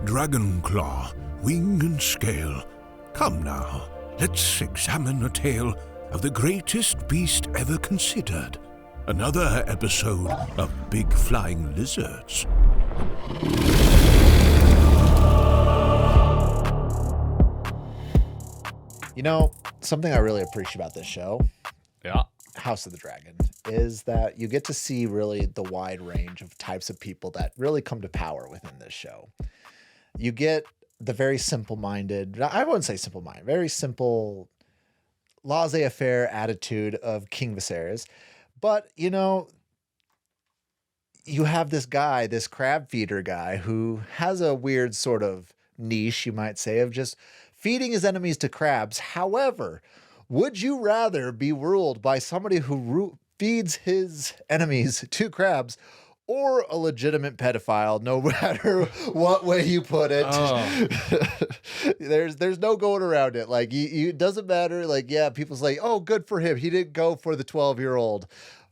dragon claw, wing and scale. Come now, let's examine a tale of the greatest beast ever considered. Another episode of Big Flying Lizards. You know, something I really appreciate about this show, House of the Dragon, is that you get to see really the wide range of types of people that really come to power within this show. You get the very simple-minded, I wouldn't say simple-minded, very simple, laissez-faire attitude of King Viserys. But, you know, you have this guy, this crab feeder guy, who has a weird sort of niche, you might say, of just feeding his enemies to crabs. However, would you rather be ruled by somebody who feeds his enemies to crabs or a legitimate pedophile, no matter what way you put it? Oh. There's no going around it. Like, it doesn't matter. Like, yeah, people's like, oh, good for him. He didn't go for the 12-year-old.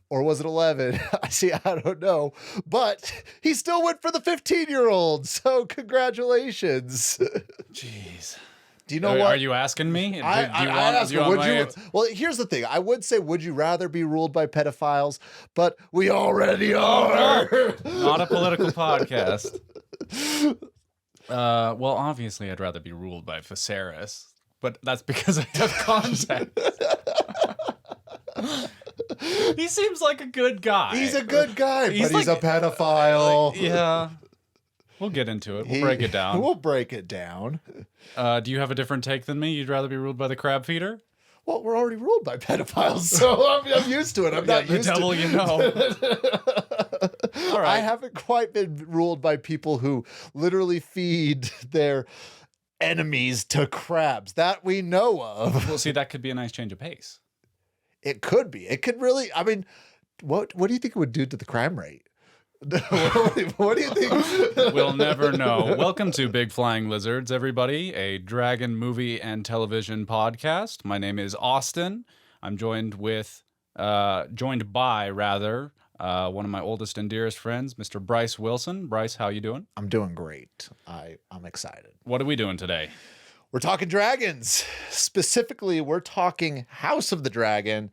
Or was it 11? I don't know. But he still went for the 15-year-old. So congratulations. Jeez. Do you know what? Are you asking me? Well, here's the thing. I would say, would you rather be ruled by pedophiles? But we already are. Not a political podcast. Well, obviously, I'd rather be ruled by Viserys, but that's because I have context. He seems like a good guy. He's a good guy, but he's like a pedophile. Yeah. We'll get into it. We'll break it down. We'll break it down. Do you have a different take than me? You'd rather be ruled by the crab feeder? Well, we're already ruled by pedophiles, so I'm used to it. I'm not used to it. The devil you know. All right. I haven't quite been ruled by people who literally feed their enemies to crabs that we know of. Well, see, that could be a nice change of pace. It could be. It could really, I mean, what do you think it would do to the crime rate? What do you think? We'll never know. Welcome to Big Flying Lizards, everybody, a dragon movie and television podcast. My name is Austin. I'm joined by one of my oldest and dearest friends, Mr. Bryce Wilson. Bryce, how you doing? I'm doing great. I'm excited. What are we doing today? We're talking dragons. Specifically, we're talking House of the Dragon,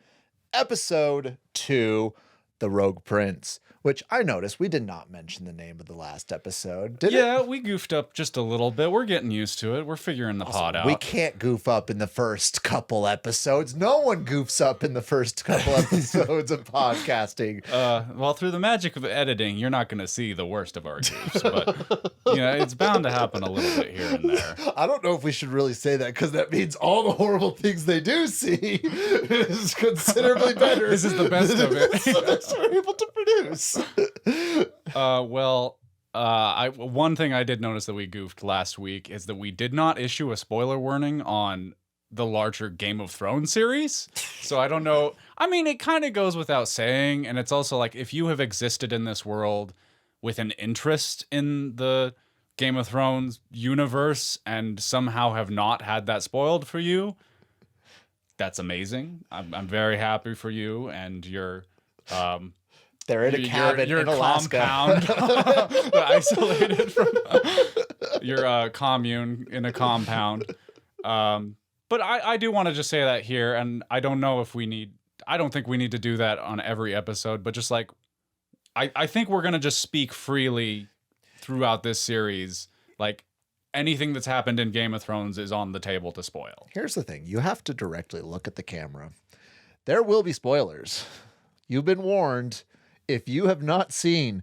Episode 2, The Rogue Prince, which I noticed we did not mention the name of the last episode, did it? Yeah, we goofed up just a little bit. We're getting used to it. We're figuring the pod out. We can't goof up in the first couple episodes. No one goofs up in the first couple episodes of podcasting. Well, through the magic of editing, you're not going to see the worst of our goofs, but you know, it's bound to happen a little bit here and there. I don't know if we should really say that, because that means all the horrible things they do see is considerably better. This is the best of it. So that's what we're able to produce. One thing I did notice that we goofed last week is that we did not issue a spoiler warning on the larger Game of Thrones series. So I don't know. I mean, it kind of goes without saying, and it's also like, if you have existed in this world with an interest in the Game of Thrones universe and somehow have not had that spoiled for you, that's amazing. I'm very happy for you and your they're in a cabin your in Alaska. Compound, isolated from your commune in a compound. But I do want to just say that here, and I don't know if I don't think we need to do that on every episode, but just like, I think we're going to just speak freely throughout this series. Like, anything that's happened in Game of Thrones is on the table to spoil. Here's the thing. You have to directly look at the camera. There will be spoilers. You've been warned. If you have not seen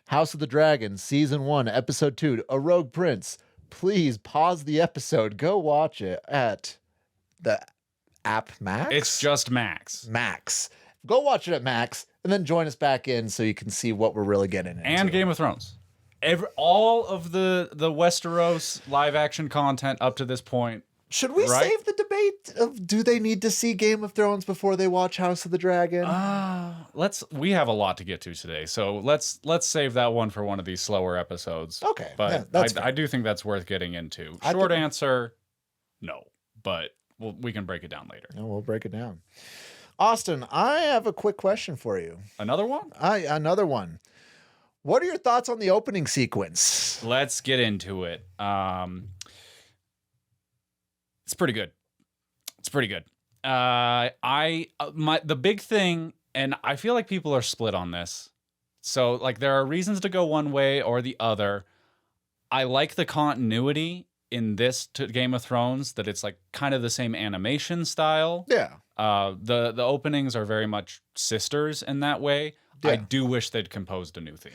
House of the Dragon, Season 1, Episode 2, A Rogue Prince, please pause the episode. Go watch it at the app Max? It's just Max. Max. Go watch it at Max, and then join us back in so you can see what we're really getting into. And Game of Thrones. All of the Westeros live-action content up to this point. Should we save the debate of do they need to see Game of Thrones before they watch House of the Dragon? We have a lot to get to today, so let's save that one for one of these slower episodes. Okay, but yeah, I do think that's worth getting into. Short answer, no, but we can break it down later. No, we'll break it down. Austin, I have a quick question for you. Another one? Another one. What are your thoughts on the opening sequence? Let's get into it. It's pretty good. It's pretty good. The big thing, and I feel like people are split on this. So like there are reasons to go one way or the other. I like the continuity in this Game of Thrones, that it's like kind of the same animation style. Yeah. The openings are very much sisters in that way. Yeah. I do wish they'd composed a new theme.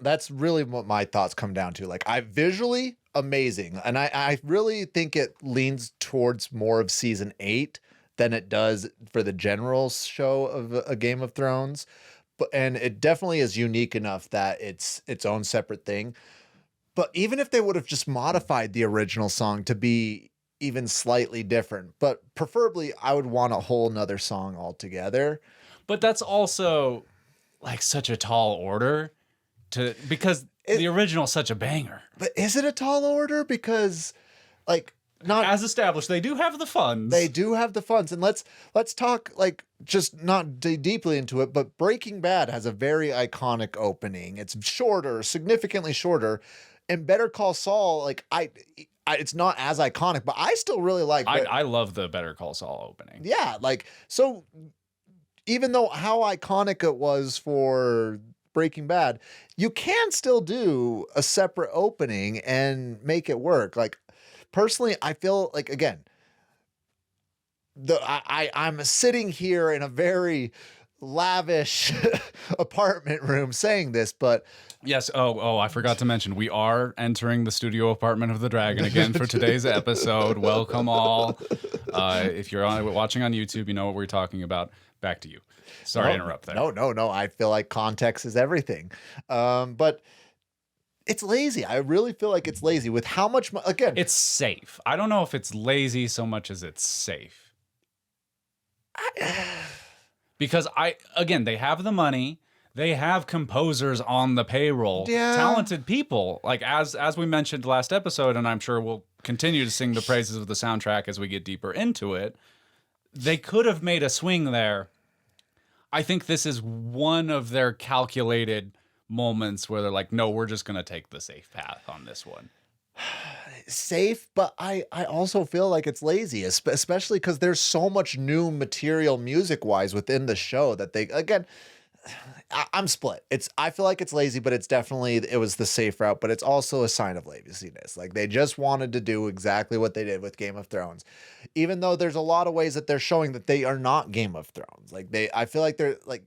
That's really what my thoughts come down to. Like, visually amazing. And I really think it leans towards more of season 8 than it does for the general show of a Game of Thrones. And it definitely is unique enough that it's its own separate thing. But even if they would have just modified the original song to be even slightly different, but preferably I would want a whole nother song altogether. But that's also like such a tall order because the original's such a banger. But is it a tall order? Because like, not as established, they do have the funds. They do have the funds. And let's talk, like, just not deeply into it, but Breaking Bad has a very iconic opening. It's shorter, significantly shorter. And Better Call Saul, like, it's not as iconic, but I still really like it. I love the Better Call Saul opening. Yeah, like, so even though how iconic it was for Breaking Bad, you can still do a separate opening and make it work. Like, personally, I feel like, again, I'm sitting here in a very lavish apartment room saying this, but yes. Oh, I forgot to mention, we are entering the studio apartment of the Dragon again for today's episode. Welcome all. If you're watching on YouTube, you know what we're talking about. Back to you. Sorry to interrupt there. No. I feel like context is everything. But it's lazy. I really feel like it's lazy with how much, again, it's safe. I don't know if it's lazy so much as it's safe. Because again, they have the money, they have composers on the payroll, talented people. Like as we mentioned last episode, and I'm sure we'll continue to sing the praises of the soundtrack as we get deeper into it. They could have made a swing there. I think this is one of their calculated moments where they're like, no, we're just going to take the safe path on this one. Safe, but I also feel like it's lazy, especially because there's so much new material music-wise within the show that they, again, I'm split. I feel like it's lazy, but it was the safe route, but it's also a sign of laziness. Like, they just wanted to do exactly what they did with Game of Thrones, even though there's a lot of ways that they're showing that they are not Game of Thrones. Like, I feel like they're like,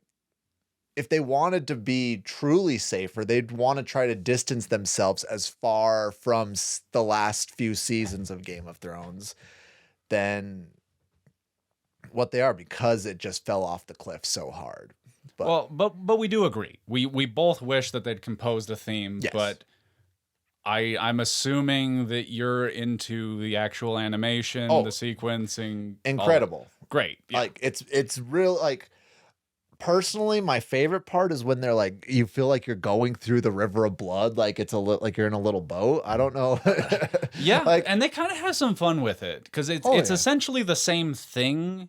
if they wanted to be truly safer, they'd want to try to distance themselves as far from the last few seasons of Game of Thrones than what they are, because it just fell off the cliff so hard. But we do agree. We both wish that they'd composed a theme, yes. But I'm assuming that you're into the actual animation, the sequencing. Incredible. Great. Yeah. Like, it's real, like, personally, my favorite part is when they're like, you feel like you're going through the river of blood, like it's like you're in a little boat. I don't know. Yeah, like, and they kind of have some fun with it because it's essentially the same thing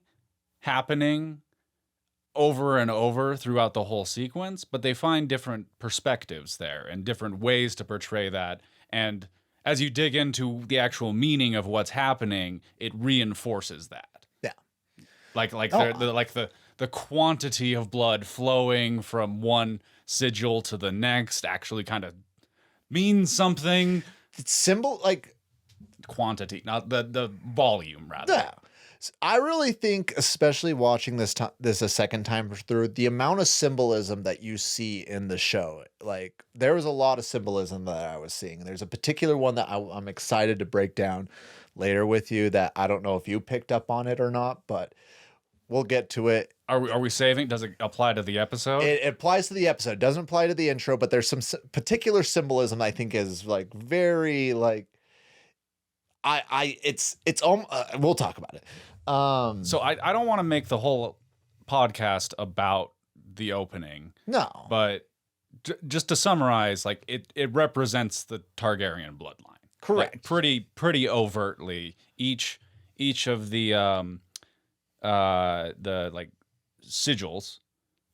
happening over and over throughout the whole sequence, but they find different perspectives there and different ways to portray that. And as you dig into the actual meaning of what's happening, it reinforces that. Yeah, like the quantity of blood flowing from one sigil to the next actually kind of means something. It's symbol, like quantity, not the volume, rather. Yeah. I really think, especially watching this a second time through, the amount of symbolism that you see in the show, like there was a lot of symbolism that I was seeing. There's a particular one that I'm excited to break down later with you that I don't know if you picked up on it or not, but we'll get to it. Are we saving? Does it apply to the episode? It applies to the episode. It doesn't apply to the intro, but there's some particular symbolism I think is like very like we'll talk about it. So I don't want to make the whole podcast about the opening. No. But just to summarize, like it represents the Targaryen bloodline. Correct. Like, pretty overtly. Each of the like sigils,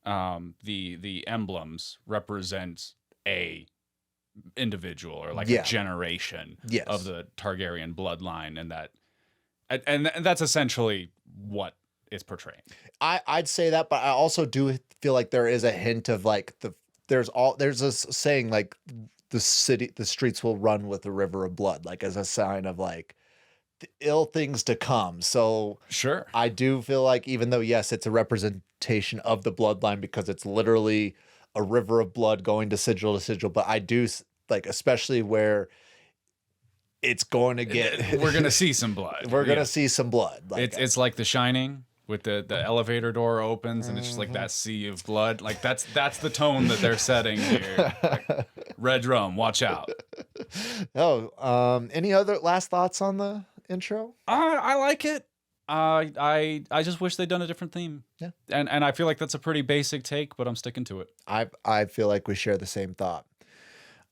the emblems represent a individual or like Yeah. a generation Yes. of the Targaryen bloodline, and that's essentially what it's portraying. I'd say that, but I also do feel like there is a hint of like there's a saying like the streets will run with the river of blood, like as a sign of like the ill things to come. So Sure. I do feel like even though yes, it's a representation of the bloodline because it's literally a river of blood going to sigil, but I do like, especially where it's going to get We're gonna see some blood. we're gonna see some blood. Like, It's like The Shining with the elevator door opens and it's just like that sea of blood. Like that's the tone that they're setting here. Like, red rum, watch out. any other last thoughts on the intro? I like it. I just wish they'd done a different theme. Yeah. And I feel like that's a pretty basic take, but I'm sticking to it. I feel like we share the same thought.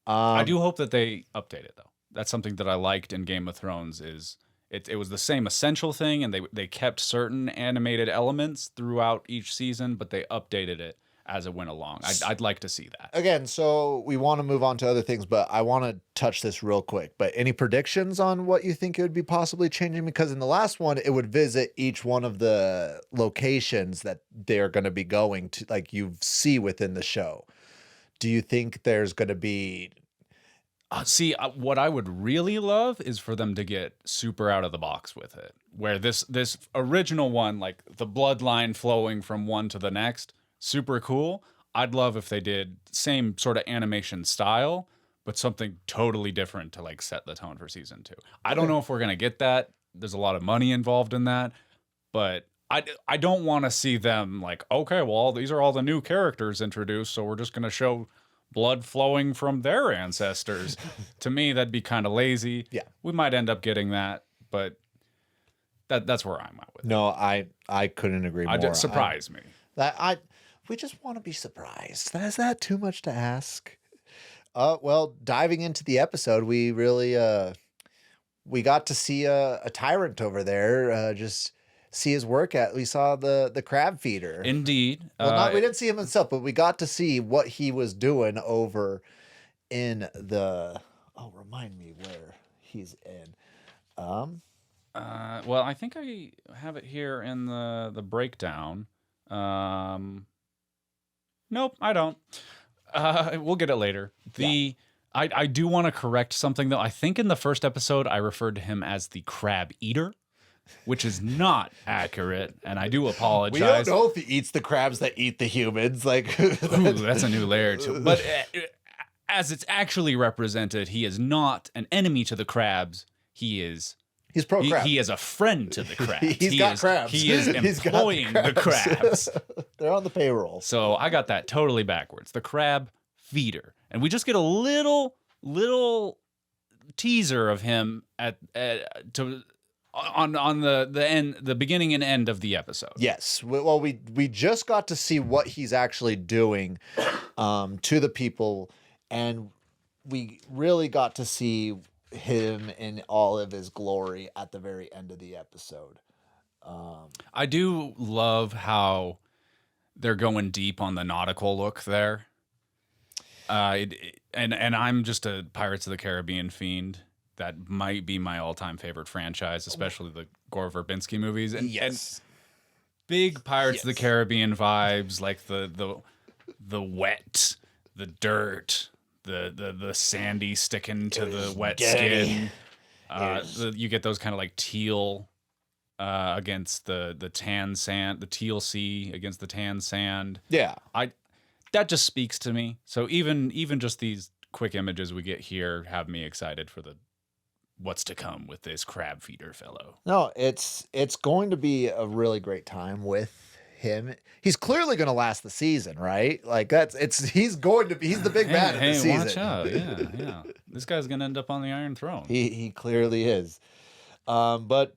I do hope that they update it though. That's something that I liked in Game of Thrones is it was the same essential thing, and they kept certain animated elements throughout each season, but they updated it as it went along. I'd like to see that. Again, so we want to move on to other things, but I want to touch this real quick. But any predictions on what you think it would be possibly changing? Because in the last one, it would visit each one of the locations that they're going to be going to, like you see within the show. Do you think there's going to be... What I would really love is for them to get super out of the box with it. Where this original one, like the bloodline flowing from one to the next, super cool. I'd love if they did same sort of animation style, but something totally different to like set the tone for season 2. I don't know if we're gonna get that. There's a lot of money involved in that, but I don't want to see them like, okay, well, these are all the new characters introduced, so we're just gonna show blood flowing from their ancestors. To me, that'd be kind of lazy. Yeah. We might end up getting that, but that's where I'm at with it. No, I couldn't agree more. Surprise me. We just want to be surprised. Is that too much to ask? Well, diving into the episode, we really we got to see a tyrant over there. Just see his work at. We saw the crab feeder. Indeed. Well, we didn't see him himself, but we got to see what he was doing over in the. Oh, remind me where he's in. Well, I think I have it here in the breakdown. Nope, I don't. We'll get it later. I do want to correct something though. I think in the first episode I referred to him as the crab eater, which is not accurate, and I do apologize. We don't know if he eats the crabs that eat the humans. Like, ooh, that's a new layer too. But as it's actually represented, he is not an enemy to the crabs. He's pro-crab. He is a friend to the crabs. He's got crabs. He is employing the crabs. They're on the payroll. So I got that totally backwards. The crab feeder. And we just get a little teaser of him on the beginning and end of the episode. Yes. Well, we just got to see what he's actually doing to the people, and we really got to see him in all of his glory at the very end of the episode. I do love how they're going deep on the nautical look there. And I'm just a Pirates of the Caribbean fiend. That might be my all-time favorite franchise, especially the Gore Verbinski movies. And big Pirates of the Caribbean vibes, like the wet, the dirt, the sandy sticking to the wet skin. You get those kind of like teal against the tan sand, the teal sea against the tan sand. Yeah. That just speaks to me. So even just these quick images we get here have me excited for what's to come with this crab feeder fellow. No, it's going to be a really great time with him. He's clearly going to last the season, right? Like he's the big bad of the season. Watch out. Yeah. This guy's going to end up on the Iron Throne. He clearly is. But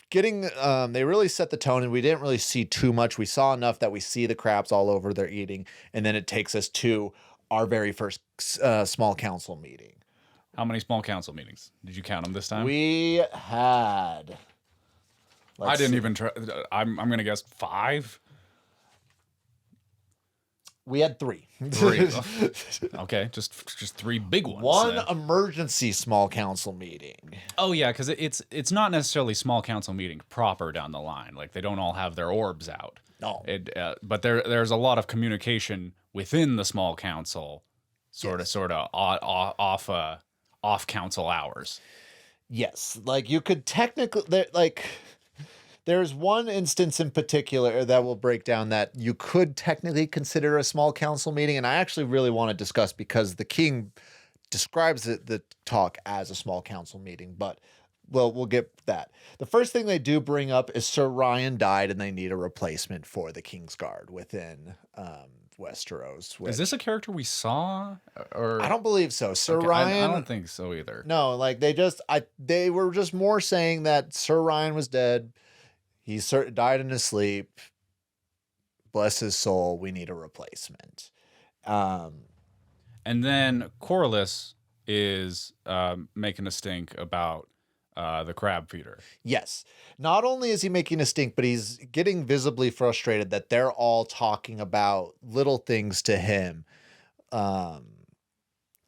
they really set the tone, and we didn't really see too much. We saw enough that we see the crabs all over they're eating, and then it takes us to our very first small council meeting. How many small council meetings? Did you count them this time? We had... I didn't even try. I'm going to guess 5. We had 3. 3. Okay, just 3 big ones. One then. emergency small council meeting. Oh yeah, because it's not necessarily small council meeting proper down the line. Like they don't all have their orbs out. No. But there's a lot of communication within the small council, sort of off council hours. Yes, like you could technically there's one instance in particular that will break down that you could technically consider a small council meeting, and I actually really want to discuss because the king describes the talk as a small council meeting, but we'll get that. The first thing they do bring up is Sir Ryan died and they need a replacement for the Kingsguard within Westeros. Is this a character we saw? Or I don't believe so. Sir okay, Ryan. I don't think so either. No, like they were just more saying that Sir Ryan was dead. He died in his sleep. Bless his soul. We need a replacement. And then Corlys is making a stink about the crab feeder. Yes. Not only is he making a stink, but he's getting visibly frustrated that they're all talking about little things to him.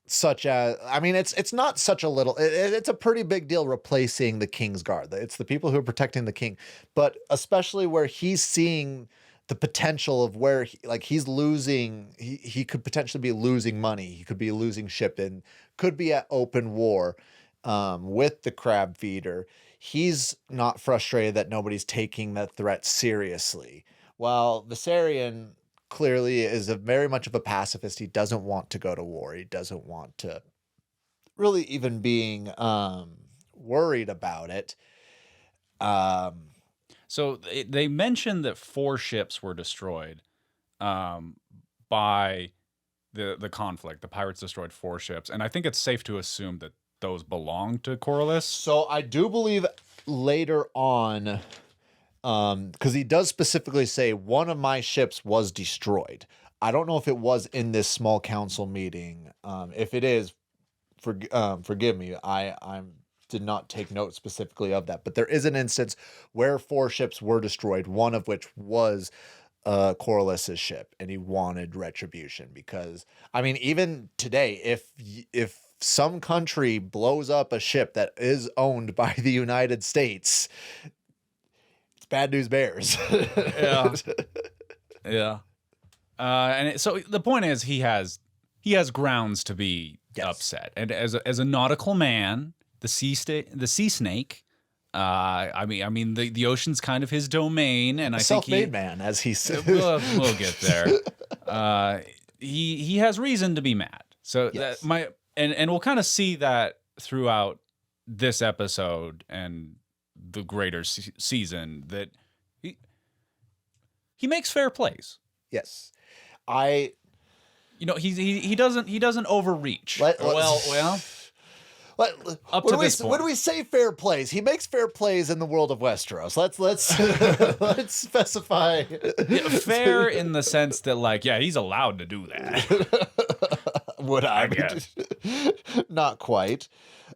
Such as, I mean, it's not such a little, it's a pretty big deal replacing the Kingsguard. It's the people who are protecting the king, but especially where he's seeing the potential of where he's losing, he could potentially be losing money. He could be losing ship and could be at open war with the crab feeder. He's not frustrated that nobody's taking that threat seriously. While Viserys clearly is very much of a pacifist. He doesn't want to go to war. He doesn't want to really even being worried about it. So they mentioned that 4 ships were destroyed by the conflict. The pirates destroyed 4 ships, and I think it's safe to assume that those belong to Corlys. So I do believe later on, because he does specifically say one of my ships was destroyed. I don't know if it was in this small council meeting. If it is, forgive me. I did not take note specifically of that, but there is an instance where 4 ships were destroyed, one of which was Corlys's ship, and he wanted retribution because, I mean, even today, if some country blows up a ship that is owned by the United States, it's bad news bears. Yeah. Yeah. So the point is he has grounds to be upset. And as a nautical man, the sea snake, I mean the ocean's kind of his domain, and I think self-made man, as he said. We'll get there. He has reason to be mad. So yes. And we'll kind of see that throughout this episode and the greater season that he makes fair plays. Yes, he doesn't overreach. Up to this point. When do we say fair plays? He makes fair plays in the world of Westeros. Let's let's specify. Yeah, fair in the sense that he's allowed to do that. Would I guess. Not quite.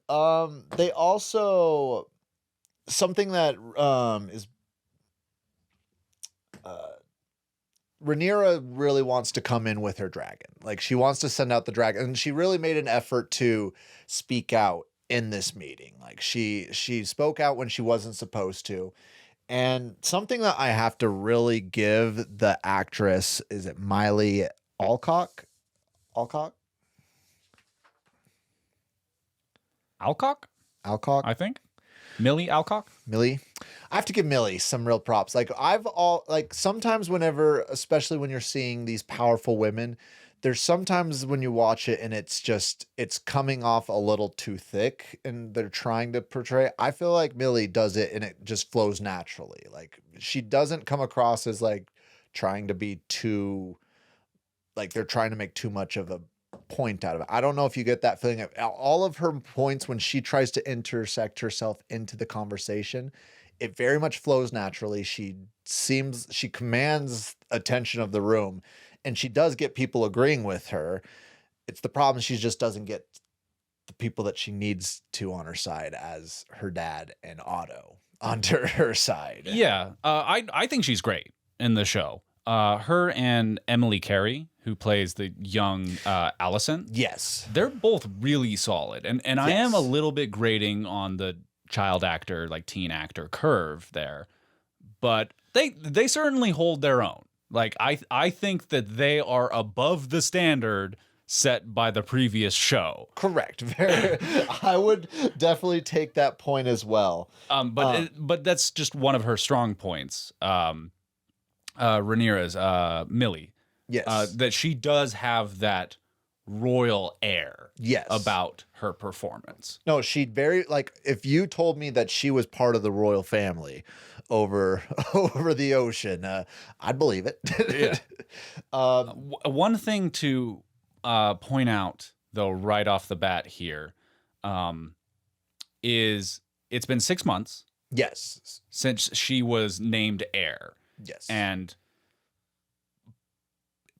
They also, something that is Rhaenyra really wants to come in with her dragon. Like, she wants to send out the dragon, and she really made an effort to speak out in this meeting. Like, she spoke out when she wasn't supposed to. And something that I have to really give the actress, is it Miley Alcock? Alcock, I think. Millie Alcock? Millie. I have to give Millie some real props. Sometimes whenever, especially when you're seeing these powerful women, there's sometimes when you watch it and it's coming off a little too thick and they're trying to portray. I feel like Millie does it and it just flows naturally. Like, she doesn't come across as trying to be too, they're trying to make too much of a point out of it. I don't know if you get that feeling. All of her points when she tries to intersect herself into the conversation, it very much flows naturally. She commands attention of the room, and she does get people agreeing with her. It's the problem, she just doesn't get the people that she needs to on her side, as her dad and Otto onto her side. Yeah, I think she's great in the show. her and Emily Carey, who plays the young Alicent. Yes. They're both really solid. And Yes. I am a little bit grading on the child actor, like teen actor curve there. But they certainly hold their own. Like, I think that they are above the standard set by the previous show. Correct. I would definitely take that point as well. But that's just one of her strong points. Rhaenyra's Millie. Yes. That she does have that royal air. Yes. About her performance. No, she'd very, like, if you told me that she was part of the royal family over the ocean, I'd believe it. Yeah. One thing to point out, though, right off the bat here, is it's been 6 months. Yes. Since she was named heir. Yes. And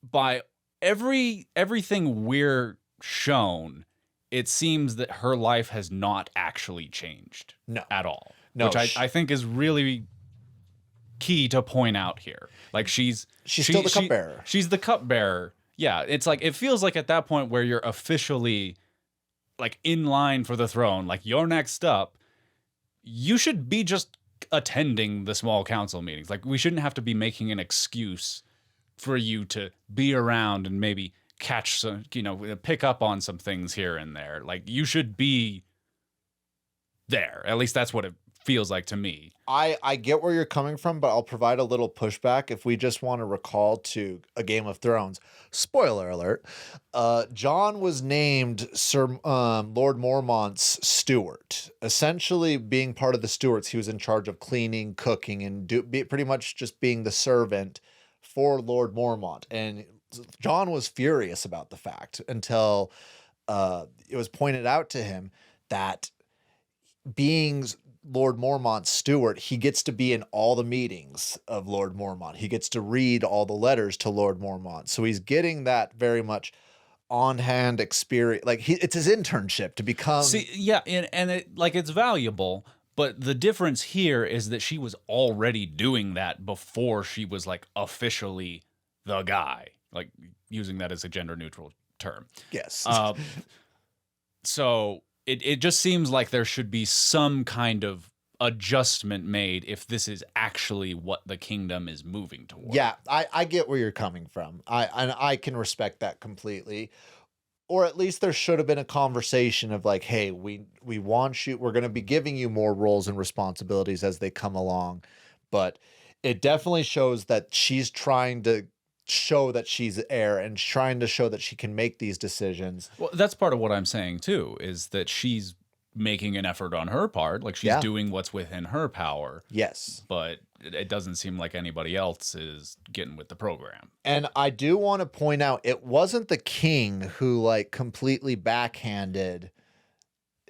by everything we're shown, it seems that her life has not actually changed. No. At all. No. Which I think is really key to point out here. Like she's still the cupbearer. She's the cupbearer. Yeah, it's like it feels like at that point where you're officially like in line for the throne, like you're next up, you should be just attending the small council meetings. Like we shouldn't have to be making an excuse for you to be around and maybe catch some, pick up on some things here and there. Like you should be there. At least that's what it feels like to me. I get where you're coming from, but I'll provide a little pushback. If we just want to recall to a Game of Thrones, spoiler alert, Jon was named Lord Mormont's steward. Essentially being part of the stewards, he was in charge of cleaning, cooking, and pretty much just being the servant for Lord Mormont. And Jon was furious about the fact until it was pointed out to him that being Lord Mormont's steward, he gets to be in all the meetings of Lord Mormont. He gets to read all the letters to Lord Mormont. So he's getting that very much on-hand experience. Like it's his internship to become. See, yeah, and it's valuable. But the difference here is that she was already doing that before she was like officially the guy, like using that as a gender neutral term. Yes. So it just seems like there should be some kind of adjustment made if this is actually what the kingdom is moving toward. Yeah, I get where you're coming from. I can respect that completely. Or at least there should have been a conversation of like, hey, we want you, we're going to be giving you more roles and responsibilities as they come along. But it definitely shows that she's trying to show that she's heir and trying to show that she can make these decisions. Well, that's part of what I'm saying too, is that she's making an effort on her part. Like she's doing what's within her power. Yes. But it doesn't seem like anybody else is getting with the program. And I do want to point out, it wasn't the king who like completely backhanded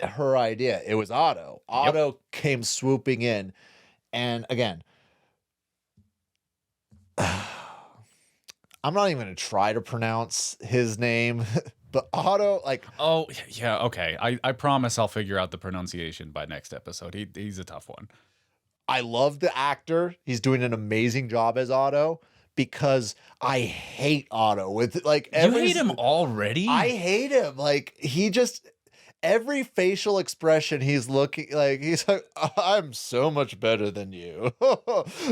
her idea. It was Otto. Otto came swooping in. And again, I'm not even going to try to pronounce his name, but Otto, like... Oh, yeah, okay. I promise I'll figure out the pronunciation by next episode. He's a tough one. I love the actor. He's doing an amazing job as Otto because I hate Otto. With like you hate him already? I hate him. Like he just... Every facial expression he's looking like, he's like, I'm so much better than you.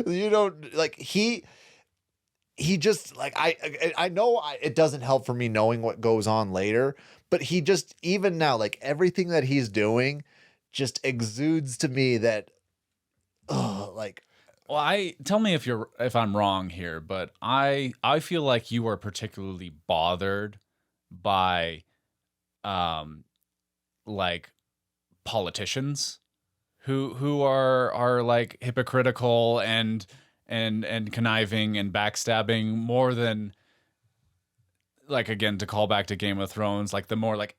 You don't... Like he just like I know it doesn't help for me knowing what goes on later, but he just, even now, like everything that he's doing just exudes to me that like, well, tell me if I'm wrong here, but I feel like you are particularly bothered by like politicians who are like hypocritical and conniving and backstabbing more than, like, again, to call back to Game of Thrones, like the more like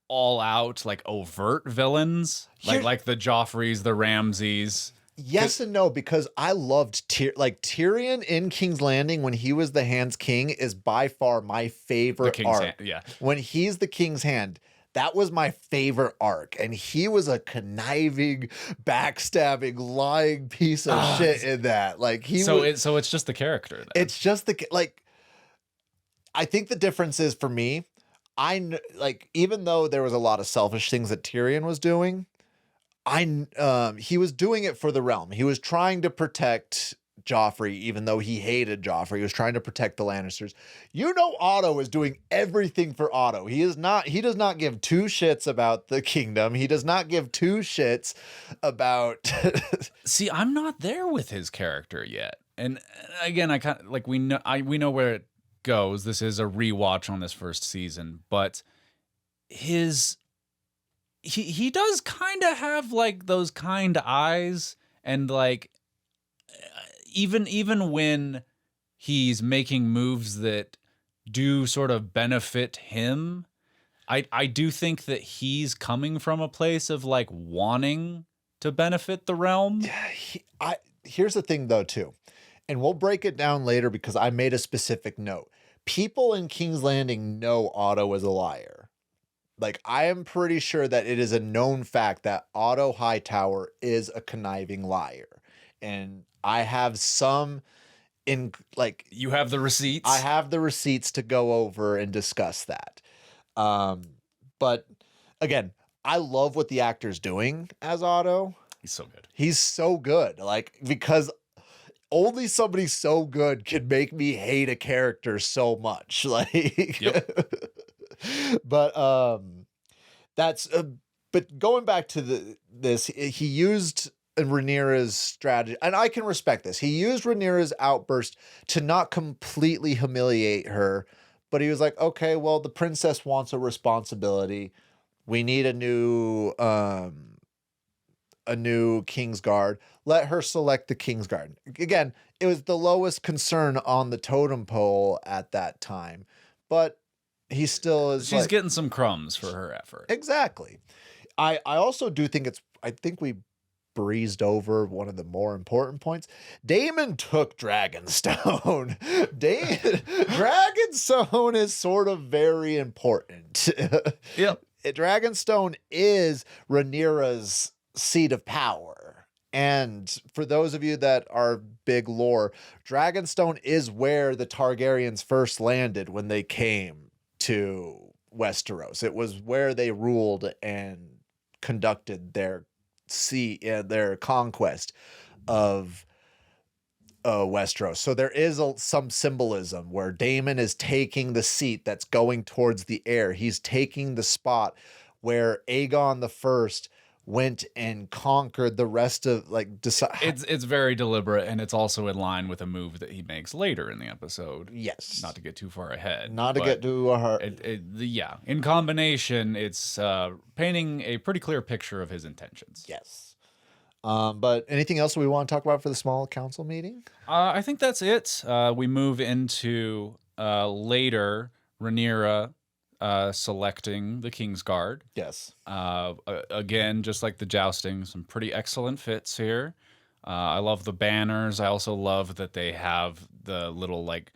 all out, like overt villains, like the Joffreys, the Ramsays. Yes and no, because I loved Tyrion in King's Landing when he was the Hand's King is by far my favorite arc. Yeah. When he's the King's Hand, That was my favorite arc. And he was a conniving, backstabbing, lying piece of shit in that. Like so it's just the character then. It's just I think the difference is for me, even though there was a lot of selfish things that Tyrion was doing, he was doing it for the realm. He was trying to protect Joffrey, even though he hated Joffrey. He was trying to protect the Lannisters. Otto is doing everything for Otto. He does not give two shits about the kingdom. He does not give two shits about See, I'm not there with his character yet. And again, I kind of like we know where it goes. This is a rewatch on this first season, but he does kind of have like those kind eyes, and like even when he's making moves that do sort of benefit him, I do think that he's coming from a place of like wanting to benefit the realm. Here's the thing though too, and we'll break it down later because I made a specific note. People in King's Landing know Otto is a liar. Like, I am pretty sure that it is a known fact that Otto Hightower is a conniving liar. And I have you have the receipts? I have the receipts to go over and discuss that. But again, I love what the actor's doing as Otto. He's so good. He's so good. Like, because only somebody so good can make me hate a character so much. Like, yep. But but going back to this, he used Rhaenyra's strategy, and I can respect this. He used Rhaenyra's outburst to not completely humiliate her, but he was like, okay, well, the princess wants a responsibility. We need a new Kingsguard. Let her select the Kingsguard. Again, it was the lowest concern on the totem pole at that time, but he still is. She's getting some crumbs for her effort. Exactly. I also do think I think we breezed over one of the more important points. Daemon took Dragonstone. Dragonstone is sort of very important. Yep. Dragonstone is Rhaenyra's seat of power. And for those of you that are big lore, Dragonstone is where the Targaryens first landed when they came to Westeros. It was where they ruled and conducted their conquest of Westeros. So there is some symbolism where Daemon is taking the seat that's going towards the heir. He's taking the spot where Aegon the First went and conquered the rest of it's very deliberate, and it's also in line with a move that he makes later in the episode. Yes. Not to get too far ahead. Yeah. In combination, it's painting a pretty clear picture of his intentions. Yes. But anything else we want to talk about for the small council meeting? I think that's it. We move into later Rhaenyra selecting the Kingsguard. Yes. Again, just like the jousting, some pretty excellent fits here. I love the banners. I also love that they have the little like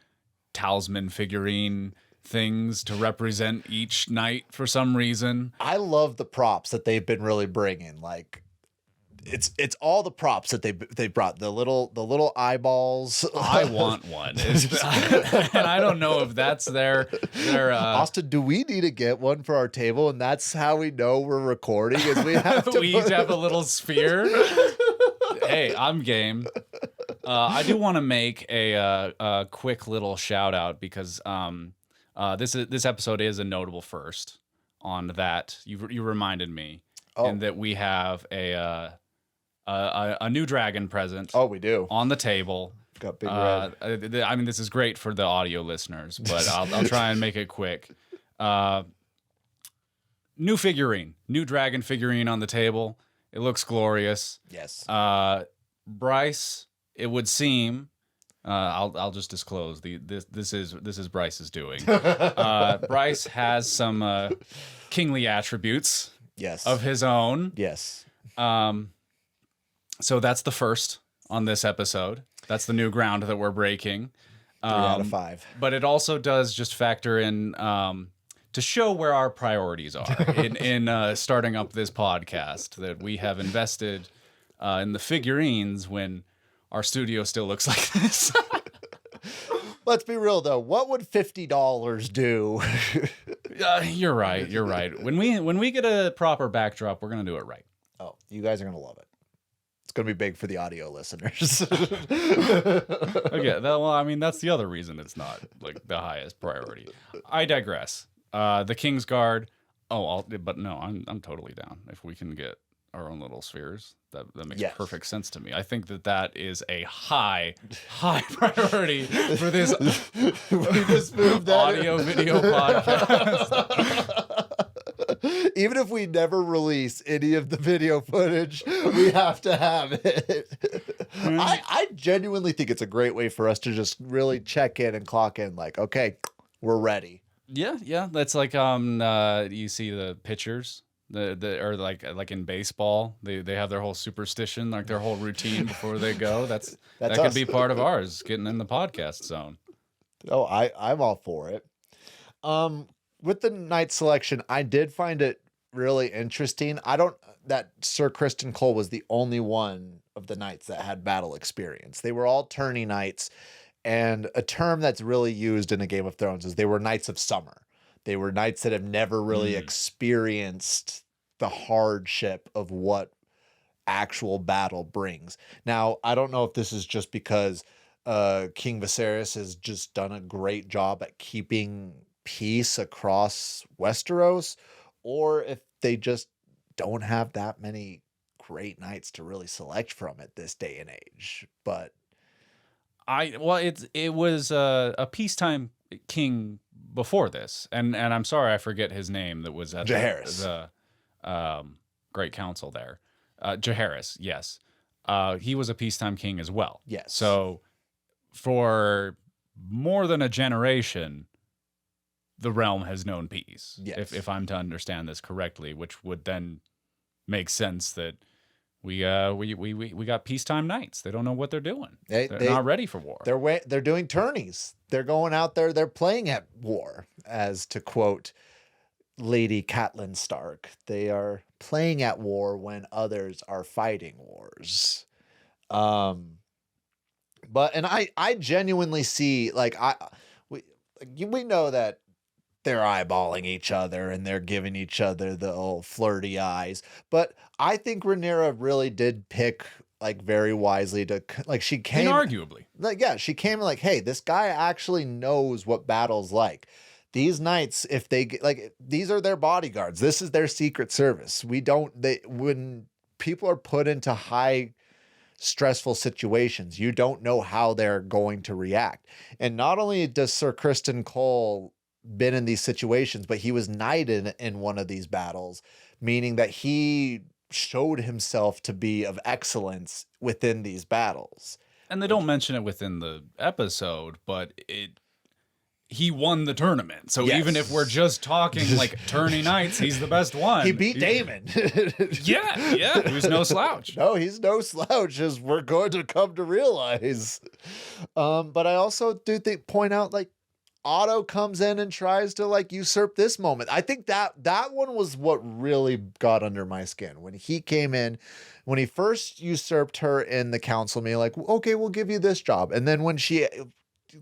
talisman figurine things to represent each knight for some reason. I love the props that they've been really bringing. Like, it's all the props that they brought. The little eyeballs. I want one, and I don't know if that's their. Austin, do we need to get one for our table? And that's how we know we're recording. Is we have to we each have a little sphere. Hey, I'm game. I do want to make a quick little shout out because this episode is a notable first on that. You reminded me, and that we have a new dragon present. Oh, we do. On the table. Got big red. I mean, this is great for the audio listeners, but I'll try and make it quick. New dragon figurine on the table. It looks glorious. Yes. Bryce, it would seem. I'll just disclose this is Bryce's doing. Bryce has some kingly attributes. Yes. Of his own. Yes. So that's the first on this episode. That's the new ground that we're breaking. 3 out of 5. But it also does just factor in to show where our priorities are in starting up this podcast, that we have invested in the figurines when our studio still looks like this. Let's be real though. What would $50 do? You're right. When we get a proper backdrop, we're gonna do it right. Oh, you guys are gonna love it. It's gonna be big for the audio listeners. Okay, well, I mean, that's the other reason it's not like the highest priority. I digress. The Kingsguard. But no, I'm totally down if we can get our own little spheres. That makes perfect sense to me. I think that is a high priority for this We just moved that audio video podcast. Even if we never release any of the video footage, we have to have it. I genuinely think it's a great way for us to just really check in and clock in. Like, okay, we're ready. Yeah. That's like you see the pitchers. Or like in baseball, they have their whole superstition, like their whole routine before they go. That could be part of ours, getting in the podcast zone. Oh, I'm all for it. With the knight selection, I did find it really interesting. That Sir Criston Cole was the only one of the knights that had battle experience. They were all tourney knights, and a term that's really used in a Game of Thrones is they were knights of summer. They were knights that have never really experienced the hardship of what actual battle brings. Now, I don't know if this is just because King Viserys has just done a great job at keeping peace across Westeros, or if they just don't have that many great knights to really select from at this day and age. But it was a peacetime king before this, and I'm sorry I forget his name, that was at the Great Council there. Jaehaerys, yes. He was a peacetime king as well. Yes. So for more than a generation, the realm has known peace. Yes. If I'm to understand this correctly, which would then make sense that we got peacetime knights. They don't know what they're doing. They're not ready for war. They're doing tourneys. They're going out there. They're playing at war, as to quote Lady Catelyn Stark. They are playing at war when others are fighting wars. But I genuinely see, like, we know that they're eyeballing each other and they're giving each other the old flirty eyes. But I think Rhaenyra really did pick, like, very wisely to, like, she came... Inarguably. Like, yeah, she came like, hey, this guy actually knows what battle's like. These knights, if they get, like, these are their bodyguards. This is their secret service. When people are put into high stressful situations, you don't know how they're going to react. And not only does Sir Criston Cole been in these situations, but he was knighted in one of these battles, meaning that he showed himself to be of excellence within these battles. And they don't mention it within the episode, but he won the tournament. So even if we're just talking like tourney knights, he's the best one. He beat Daemon. Yeah. He was no slouch. No, he's no slouch, as we're going to come to realize. But I also do point out, like, Otto comes in and tries to, like, usurp this moment. I think that one was what really got under my skin. When he came in, when he first usurped her in the council meeting, like, okay, we'll give you this job. And then when she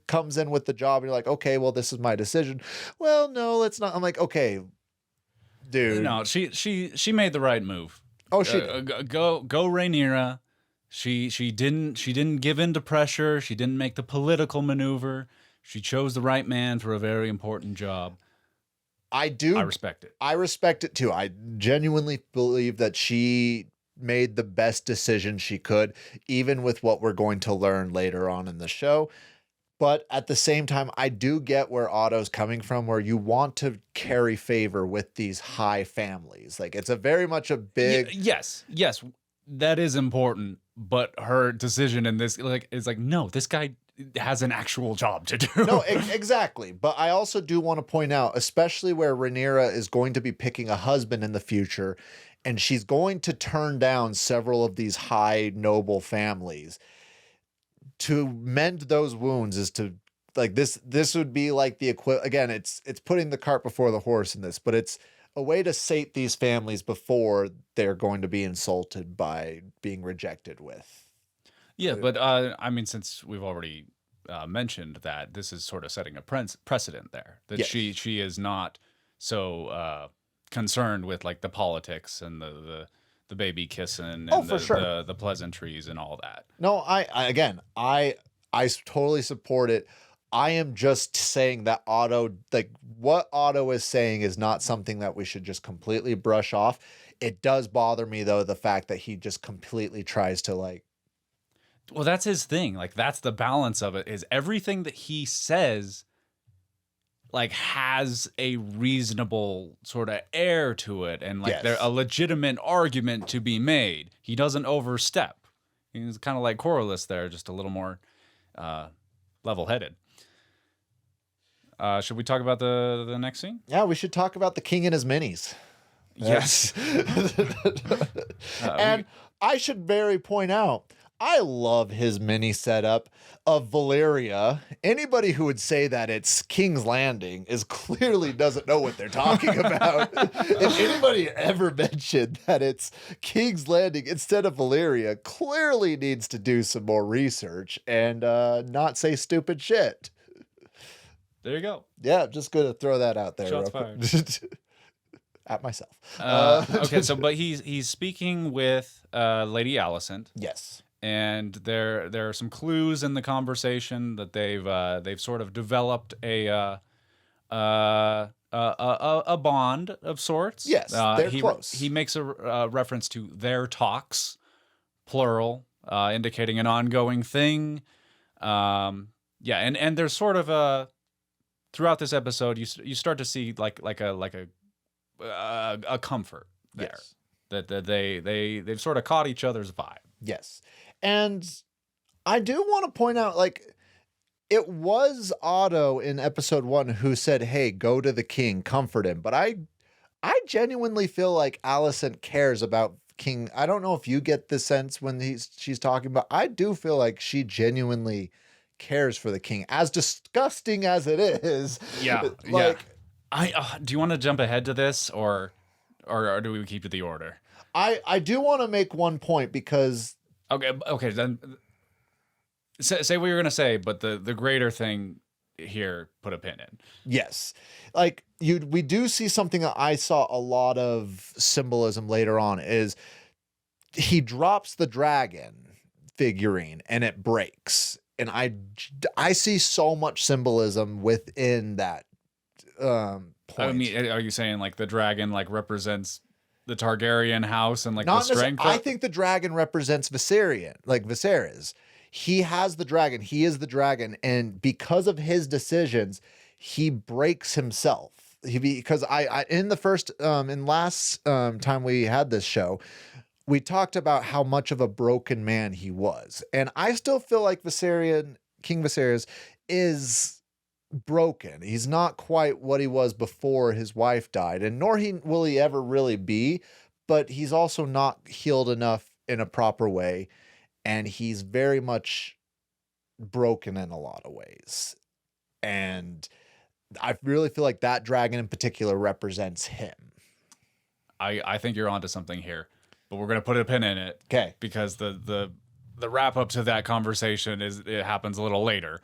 comes in with the job, you're like, okay, well, this is my decision. Well, no, let's not. I'm like, okay, dude. No, she made the right move. Oh, she go Rhaenyra. She didn't give in to pressure. She didn't make the political maneuver. She chose the right man for a very important job. I respect it. I respect it too. I genuinely believe that she made the best decision she could, even with what we're going to learn later on in the show. But at the same time, I do get where Otto's coming from, where you want to carry favor with these high families. Like, it's a very much a big... Yes, that is important. But her decision in this, like, is like, no, this guy has an actual job to do. No, exactly. But I also do want to point out, especially where Rhaenyra is going to be picking a husband in the future, and she's going to turn down several of these high noble families. To mend those wounds is to like this would be like the again, it's putting the cart before the horse in this, but it's a way to sate these families before they're going to be insulted by being rejected with. Yeah, but I mean, since we've already mentioned that, this is sort of setting a precedent there, that she is not so concerned with like the politics and the baby kissing and the pleasantries and all that. No, I totally support it. I am just saying that what Otto is saying is not something that we should just completely brush off. It does bother me though, the fact that he just completely tries to like. Well, that's his thing. Like, that's the balance of it, is everything that he says like has a reasonable sort of air to it, and like there's a legitimate argument to be made. He doesn't overstep. He's kind of like Corlys there, just a little more level-headed. Should we talk about the next scene? Yeah, we should talk about the king and his minis. Yes. And I should point out, I love his mini setup of Valyria. Anybody who would say that it's King's Landing clearly doesn't know what they're talking about. If anybody ever mentioned that it's King's Landing instead of Valyria, clearly needs to do some more research and not say stupid shit. There you go. Yeah, just going to throw that out there. Shots fired. At myself. Okay, but he's speaking with Lady Alicent. Yes. And there are some clues in the conversation that they've sort of developed a bond of sorts. Yes, they're close. He makes a reference to their talks, plural, indicating an ongoing thing. And there's sort of a throughout this episode you start to see like a comfort there, that they've sort of caught each other's vibe. Yes. And I do want to point out, like, it was Otto in episode 1 who said, hey, go to the king, comfort him. But I genuinely feel like Alicent cares about King. I don't know if you get the sense when she's talking about, I do feel like she genuinely cares for the king, as disgusting as it is. Yeah. Like, do you want to jump ahead to this or do we keep to the order? I do want to make one point because... Okay, then say what you're going to say, but the greater thing here, put a pin in. Yes. Like, we do see something that I saw a lot of symbolism later on, is he drops the dragon figurine and it breaks. And I see so much symbolism within that point. I mean, are you saying like the dragon like represents the Targaryen house and like Not the strength? I think the dragon represents Viserys. He has the dragon. He is the dragon. And because of his decisions, he breaks himself. Because I in the first, in last time we had this show, we talked about how much of a broken man he was. And I still feel like King Viserys is broken. He's not quite what he was before his wife died, and nor will he ever really be, but he's also not healed enough in a proper way, and he's very much broken in a lot of ways. And I really feel like that dragon in particular represents him. I think you're onto something here, but we're going to put a pin in it. Okay. Because the wrap up to that conversation it happens a little later.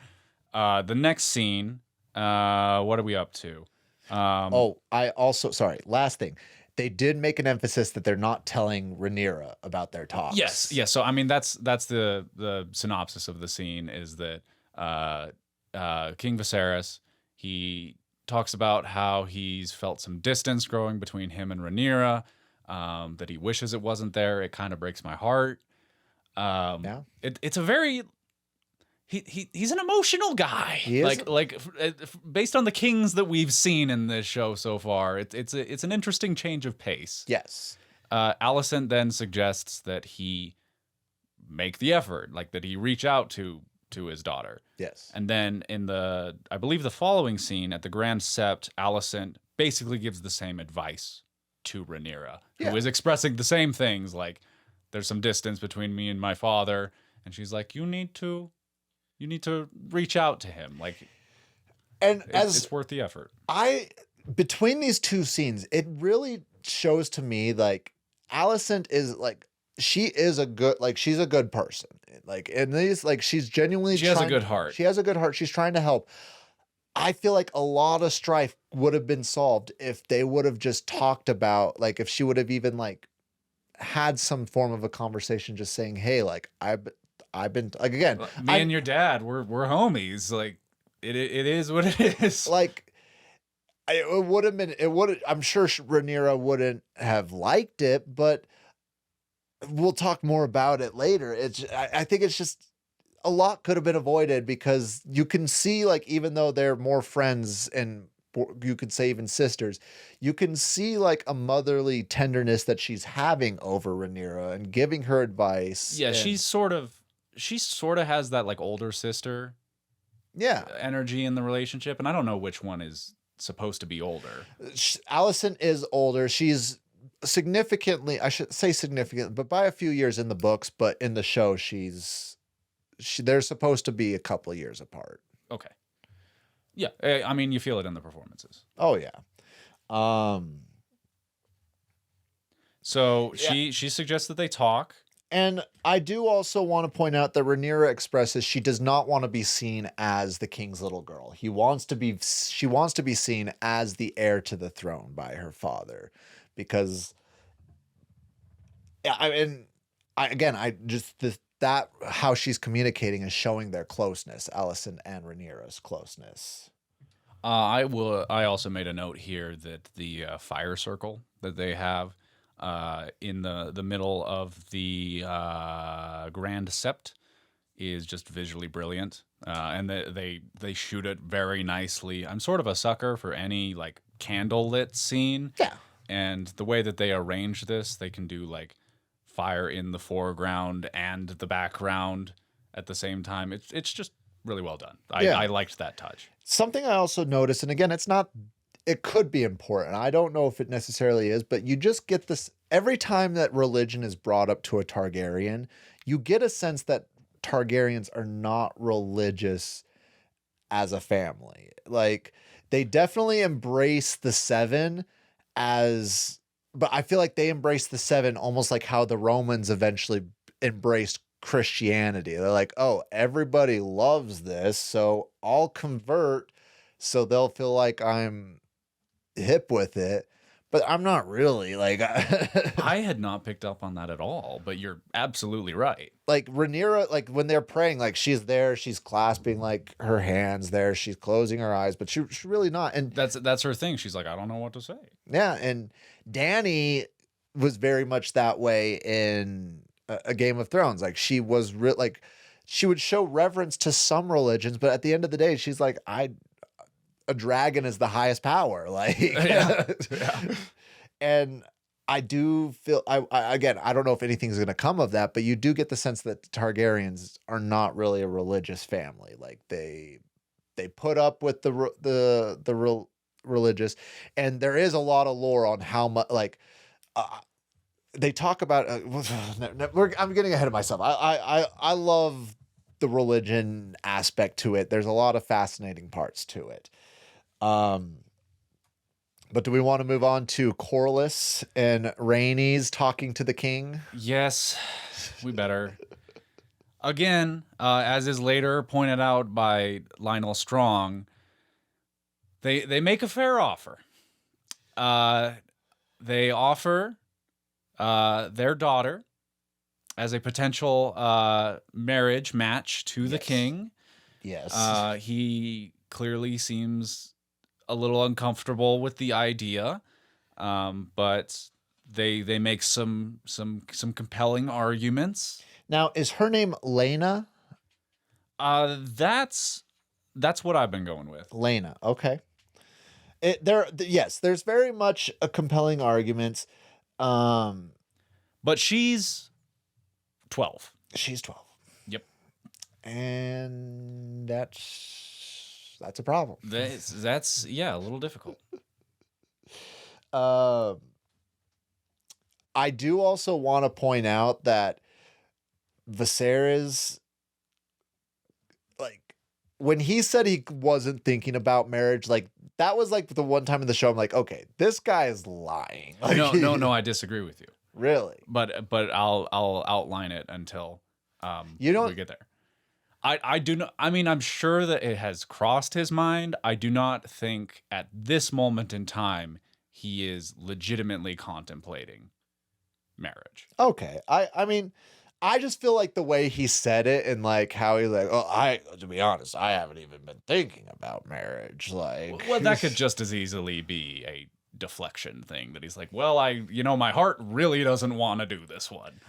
The next scene, what are we up to? Last thing. They did make an emphasis that they're not telling Rhaenyra about their talks. Yes. So I mean, that's the synopsis of the scene, is that King Viserys, he talks about how he's felt some distance growing between him and Rhaenyra, that he wishes it wasn't there. It kind of breaks my heart. It's a very... He's an emotional guy. He is. Like based on the kings that we've seen in this show so far, it's an interesting change of pace. Yes. Alicent then suggests that he make the effort, like that he reach out to his daughter. Yes. And then in I believe the following scene at the Grand Sept, Alicent basically gives the same advice to Rhaenyra, who is expressing the same things, like there's some distance between me and my father, and she's like, you need to reach out to him. Like, And it's worth the effort. Between these two scenes, it really shows to me like Alicent is like she's a good person. Like in these, like she's genuinely has a good heart. She has a good heart. She's trying to help. I feel like a lot of strife would have been solved if they would have just talked about, like, if she would have even like had some form of a conversation, just saying, "Hey, like I've been like again, me and your dad, we're homies. Like it is what it is." Like it would have been. I'm sure Rhaenyra wouldn't have liked it, but we'll talk more about it later. I think it's just. A lot could have been avoided because you can see, like, even though they're more friends and you could say even sisters, you can see like a motherly tenderness that she's having over Rhaenyra and giving her advice. Yeah, she sort of has that like older sister energy in the relationship, and I don't know which one is supposed to be older. Alicent is older. She's significantly, I should say significant, but by a few years in the books, but in the show they're supposed to be a couple of years apart. Okay. Yeah, I mean, you feel it in the performances. Oh yeah. So she suggests that they talk. And I do also want to point out that Rhaenyra expresses she does not want to be seen as the king's little girl. She wants to be seen as the heir to the throne by her father, because that how she's communicating is showing their closeness, Alicent and Rhaenyra's closeness. I also made a note here that the fire circle that they have in the middle of the Grand Sept is just visually brilliant, and they shoot it very nicely. I'm sort of a sucker for any like candlelit scene. Yeah, and the way that they arrange this, they can do like fire in the foreground and the background at the same time. It's just really well done. I liked that touch. Something I also noticed, and again, it could be important. I don't know if it necessarily is, but you just get this every time that religion is brought up to a Targaryen, you get a sense that Targaryens are not religious as a family. Like they definitely embrace the Seven but I feel like they embrace the Seven almost like how the Romans eventually embraced Christianity. They're like, oh, everybody loves this, so I'll convert so they'll feel like I'm hip with it. But I'm not really. Like I had not picked up on that at all, but you're absolutely right. Like Rhaenyra, like when they're praying, like she's there, she's clasping like her hands there, she's closing her eyes, but she's really not. And that's her thing. She's like, I don't know what to say. Yeah, and Dany was very much that way in a Game of Thrones. Like she was like she would show reverence to some religions, but at the end of the day, she's like, a dragon is the highest power. Like, yeah. And I do feel, I don't know if anything's going to come of that, but you do get the sense that the Targaryens are not really a religious family. Like they put up with the religious, and there is a lot of lore on how much, like, they talk about, I'm getting ahead of myself. I love the religion aspect to it. There's a lot of fascinating parts to it. But do we want to move on to Corlys and Rhaenys talking to the king? Yes, we better. Again, as is later pointed out by Lionel Strong, they make a fair offer. They offer their daughter as a potential marriage match to the king. Yes. He clearly seems a little uncomfortable with the idea, but they make some compelling arguments. Now, is her name Laena? That's what I've been going with. Laena, okay. There's very much a compelling argument. But she's 12. She's 12. Yep. And that's a problem. That's a little difficult. I do also want to point out that Viserys, like, when he said he wasn't thinking about marriage, like that was like the one time in the show I'm like, okay, this guy is lying. Like, no, I disagree with you. Really? But I'll outline it until we get there. I do not. I mean, I'm sure that it has crossed his mind. I do not think at this moment in time he is legitimately contemplating marriage. Okay. I mean, I just feel like the way he said it and like how he's like, oh, to be honest, I haven't even been thinking about marriage. Like, well, that could just as easily be a deflection thing that he's like, well, my heart really doesn't want to do this one.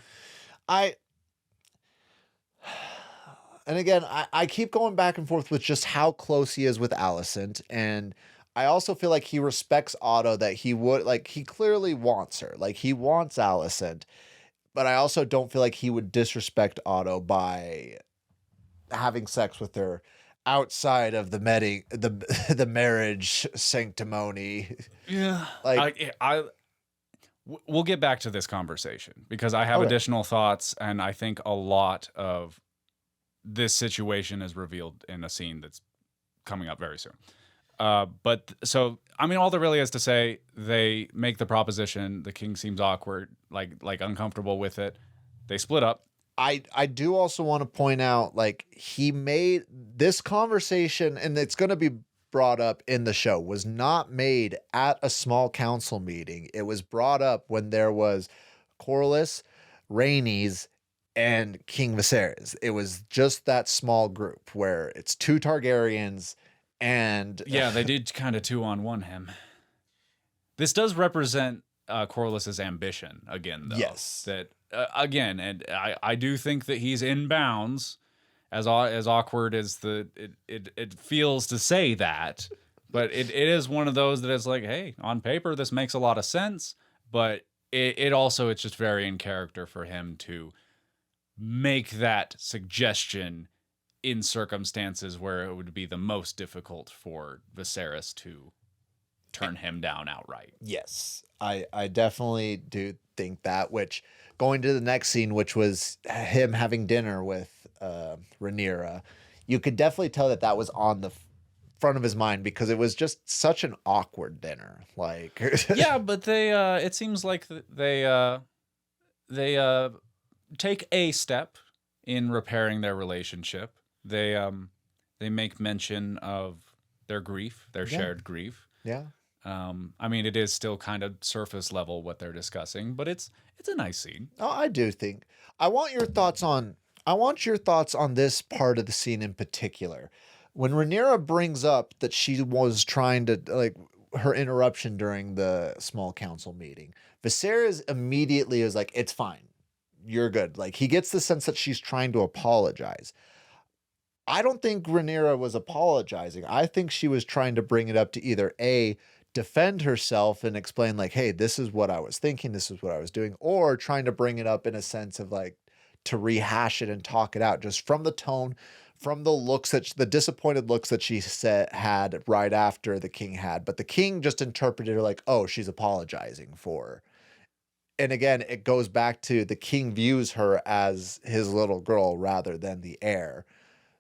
And again, I keep going back and forth with just how close he is with Alicent. And I also feel like he respects Otto, that he clearly wants her. Like, he wants Alicent. But I also don't feel like he would disrespect Otto by having sex with her outside of the marriage sanctimony. Yeah. We'll get back to this conversation because I have additional thoughts, and I think a lot of this situation is revealed in a scene that's coming up very soon. But all there really is to say, they make the proposition. The king seems awkward, like uncomfortable with it. They split up. I do also want to point out, like, he made this conversation, and it's going to be brought up in the show, was not made at a small council meeting. It was brought up when there was Corlys, Rhaenys, and King Viserys. It was just that small group where it's 2 Targaryens and... Yeah, they did kind of 2-on-1 him. This does represent Corlys's ambition again, though. Yes. That, again, and I do think that he's in bounds, as awkward as it feels to say that, but it is one of those that is like, hey, on paper, this makes a lot of sense, but it's just very in character for him to make that suggestion in circumstances where it would be the most difficult for Viserys to turn him down outright. Yes, I definitely do think that, which going to the next scene, which was him having dinner with Rhaenyra, you could definitely tell that was on the front of his mind because it was just such an awkward dinner. Like, yeah, but they it seems like they take a step in repairing their relationship. They make mention of their grief, their shared grief. Yeah. I mean, it is still kind of surface level what they're discussing, but it's a nice scene. Oh, I do think. I want your thoughts on this part of the scene in particular. When Rhaenyra brings up that she was trying to, like, her interruption during the small council meeting, Viserys immediately is like, it's fine. You're good. Like, he gets the sense that she's trying to apologize. I don't think Rhaenyra was apologizing. I think she was trying to bring it up to either A, defend herself and explain, like, hey, this is what I was thinking, this is what I was doing, or trying to bring it up in a sense of, like, to rehash it and talk it out, just from the tone, from the looks the disappointed looks that she had right after the king had. But the king just interpreted her like, oh, she's apologizing for her. And again, it goes back to the king views her as his little girl rather than the heir.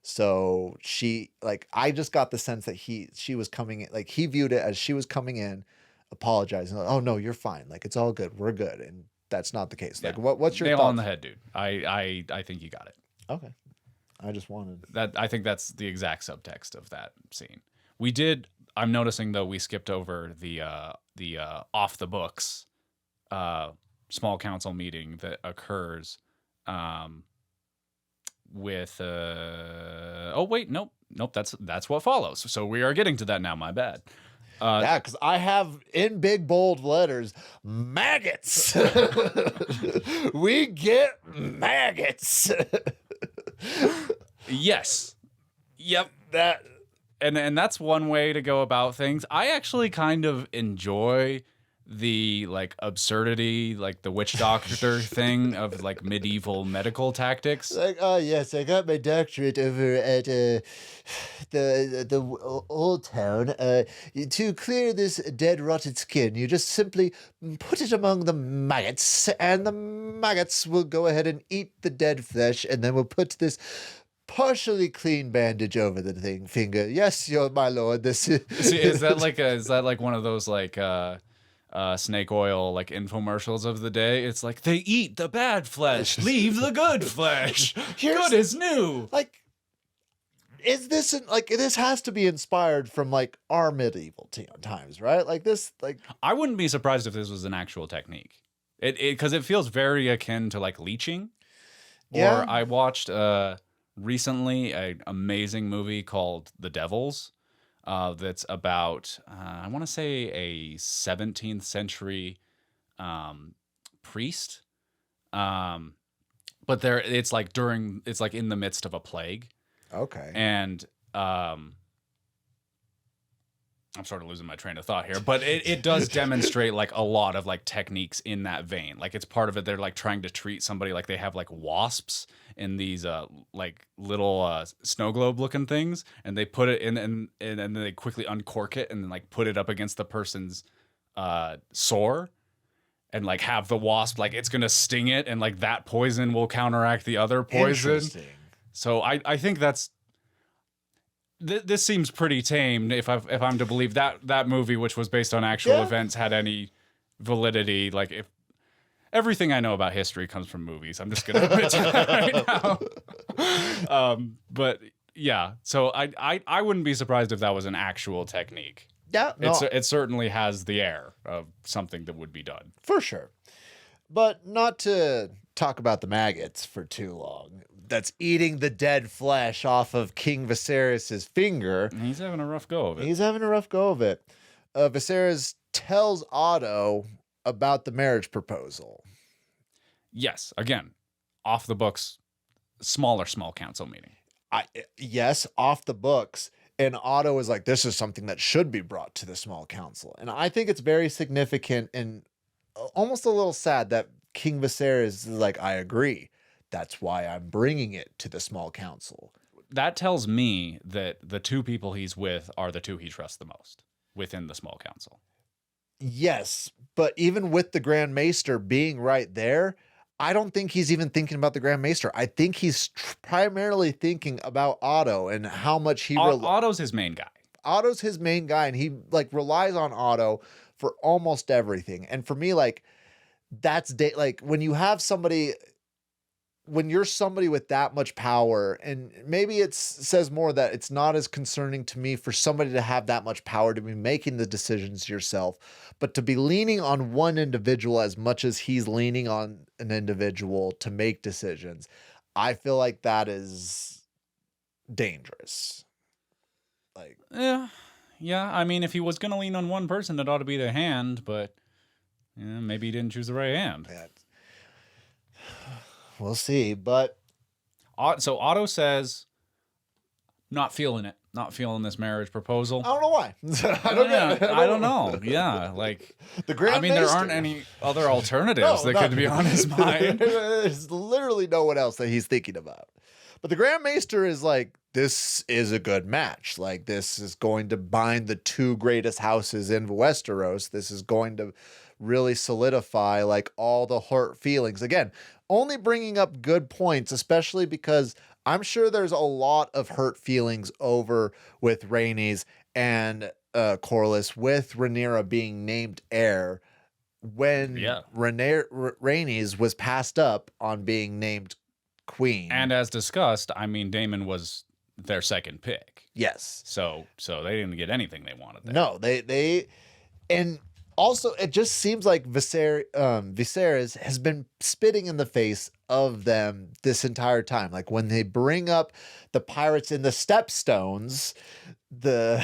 So she, like, I just got the sense that she was coming in, like, he viewed it as she was coming in, apologizing. Like, oh no, you're fine. Like, it's all good. We're good. And that's not the case. Yeah. Like, what's your nail thoughts? On the head, dude. I think you got it. Okay. I just wanted that. I think that's the exact subtext of that scene. I'm noticing though, we skipped over the off the books, small council meeting that occurs, with nope, that's what follows. So we are getting to that now. My bad. Yeah, because I have in big bold letters maggots. We get maggots. Yes. Yep. That and that's one way to go about things. I actually kind of enjoy the, like, absurdity, like the witch doctor thing of, like, medieval medical tactics. Like, oh yes, I got my doctorate over at the old town. To clear this dead, rotted skin, you just simply put it among the maggots, and the maggots will go ahead and eat the dead flesh, and then we'll put this partially clean bandage over the finger. Yes, my lord. This is. See, is that like one of those like snake oil like infomercials of the day? It's like they eat the bad flesh, leave the good flesh. Good is new. Like, is this like this has to be inspired from like our medieval times, right? Like this, like I wouldn't be surprised if this was an actual technique. Because it feels very akin to like leeching. Yeah. Or I watched recently an amazing movie called The Devils. That's about I want to say a 17th century priest. But it's like in the midst of a plague. Okay. And I'm sort of losing my train of thought here, but it does demonstrate like a lot of like techniques in that vein. Like it's part of it. They're like trying to treat somebody like they have like wasps in these like little snow globe looking things, and they put it in and then they quickly uncork it and then like put it up against the person's sore. And like have the wasp like it's gonna sting it, and like that poison will counteract the other poison. So I think that's this seems pretty tame if I'm to believe that movie, which was based on actual events, had any validity. Like if everything I know about history comes from movies, I'm just gonna admit to that right now. But yeah, so I wouldn't be surprised if that was an actual technique. Yeah, no. It certainly has the air of something that would be done. For sure. But not to talk about the maggots for too long. That's eating the dead flesh off of King Viserys' finger. He's having a rough go of it. Viserys tells Otto about the marriage proposal. Yes, again, off the books, small council meeting. Yes, off the books. And Otto is like, this is something that should be brought to the small council. And I think it's very significant and almost a little sad that King Viserys is like, I agree. That's why I'm bringing it to the small council. That tells me that the two people he's with are the two he trusts the most within the small council. Yes, but even with the Grand Maester being right there, I don't think he's even thinking about the Grand Maester. I think he's primarily thinking about Otto and how much he... Otto's his main guy. Otto's his main guy, and he like relies on Otto for almost everything. And for me, like, that's like when you have somebody... When you're somebody with that much power, and maybe it says more that it's not as concerning to me for somebody to have that much power to be making the decisions yourself, but to be leaning on one individual as much as he's leaning on an individual to make decisions, I feel like that is dangerous. Like, yeah. I mean, if he was going to lean on one person, it ought to be the hand, but maybe he didn't choose the right hand. We'll see, but... So Otto says, not feeling it. Not feeling this marriage proposal. I don't know why. I don't know. Yeah, like... The Grand Maester. There aren't any other alternatives that could be on his mind. There's literally no one else that he's thinking about. But the Grand Maester is like, this is a good match. Like, this is going to bind the two greatest houses in Westeros. This is going to really solidify, like, all the hurt feelings. Again, only bringing up good points, especially because I'm sure there's a lot of hurt feelings over with Rhaenys and Corlys, with Rhaenyra being named heir when Rhaenys was passed up on being named queen. And as discussed, I mean, Daemon was their second pick. Yes. So they didn't get anything they wanted there. No, they and also it just seems like Viserys has been spitting in the face of them this entire time. Like when they bring up the pirates in the Stepstones, that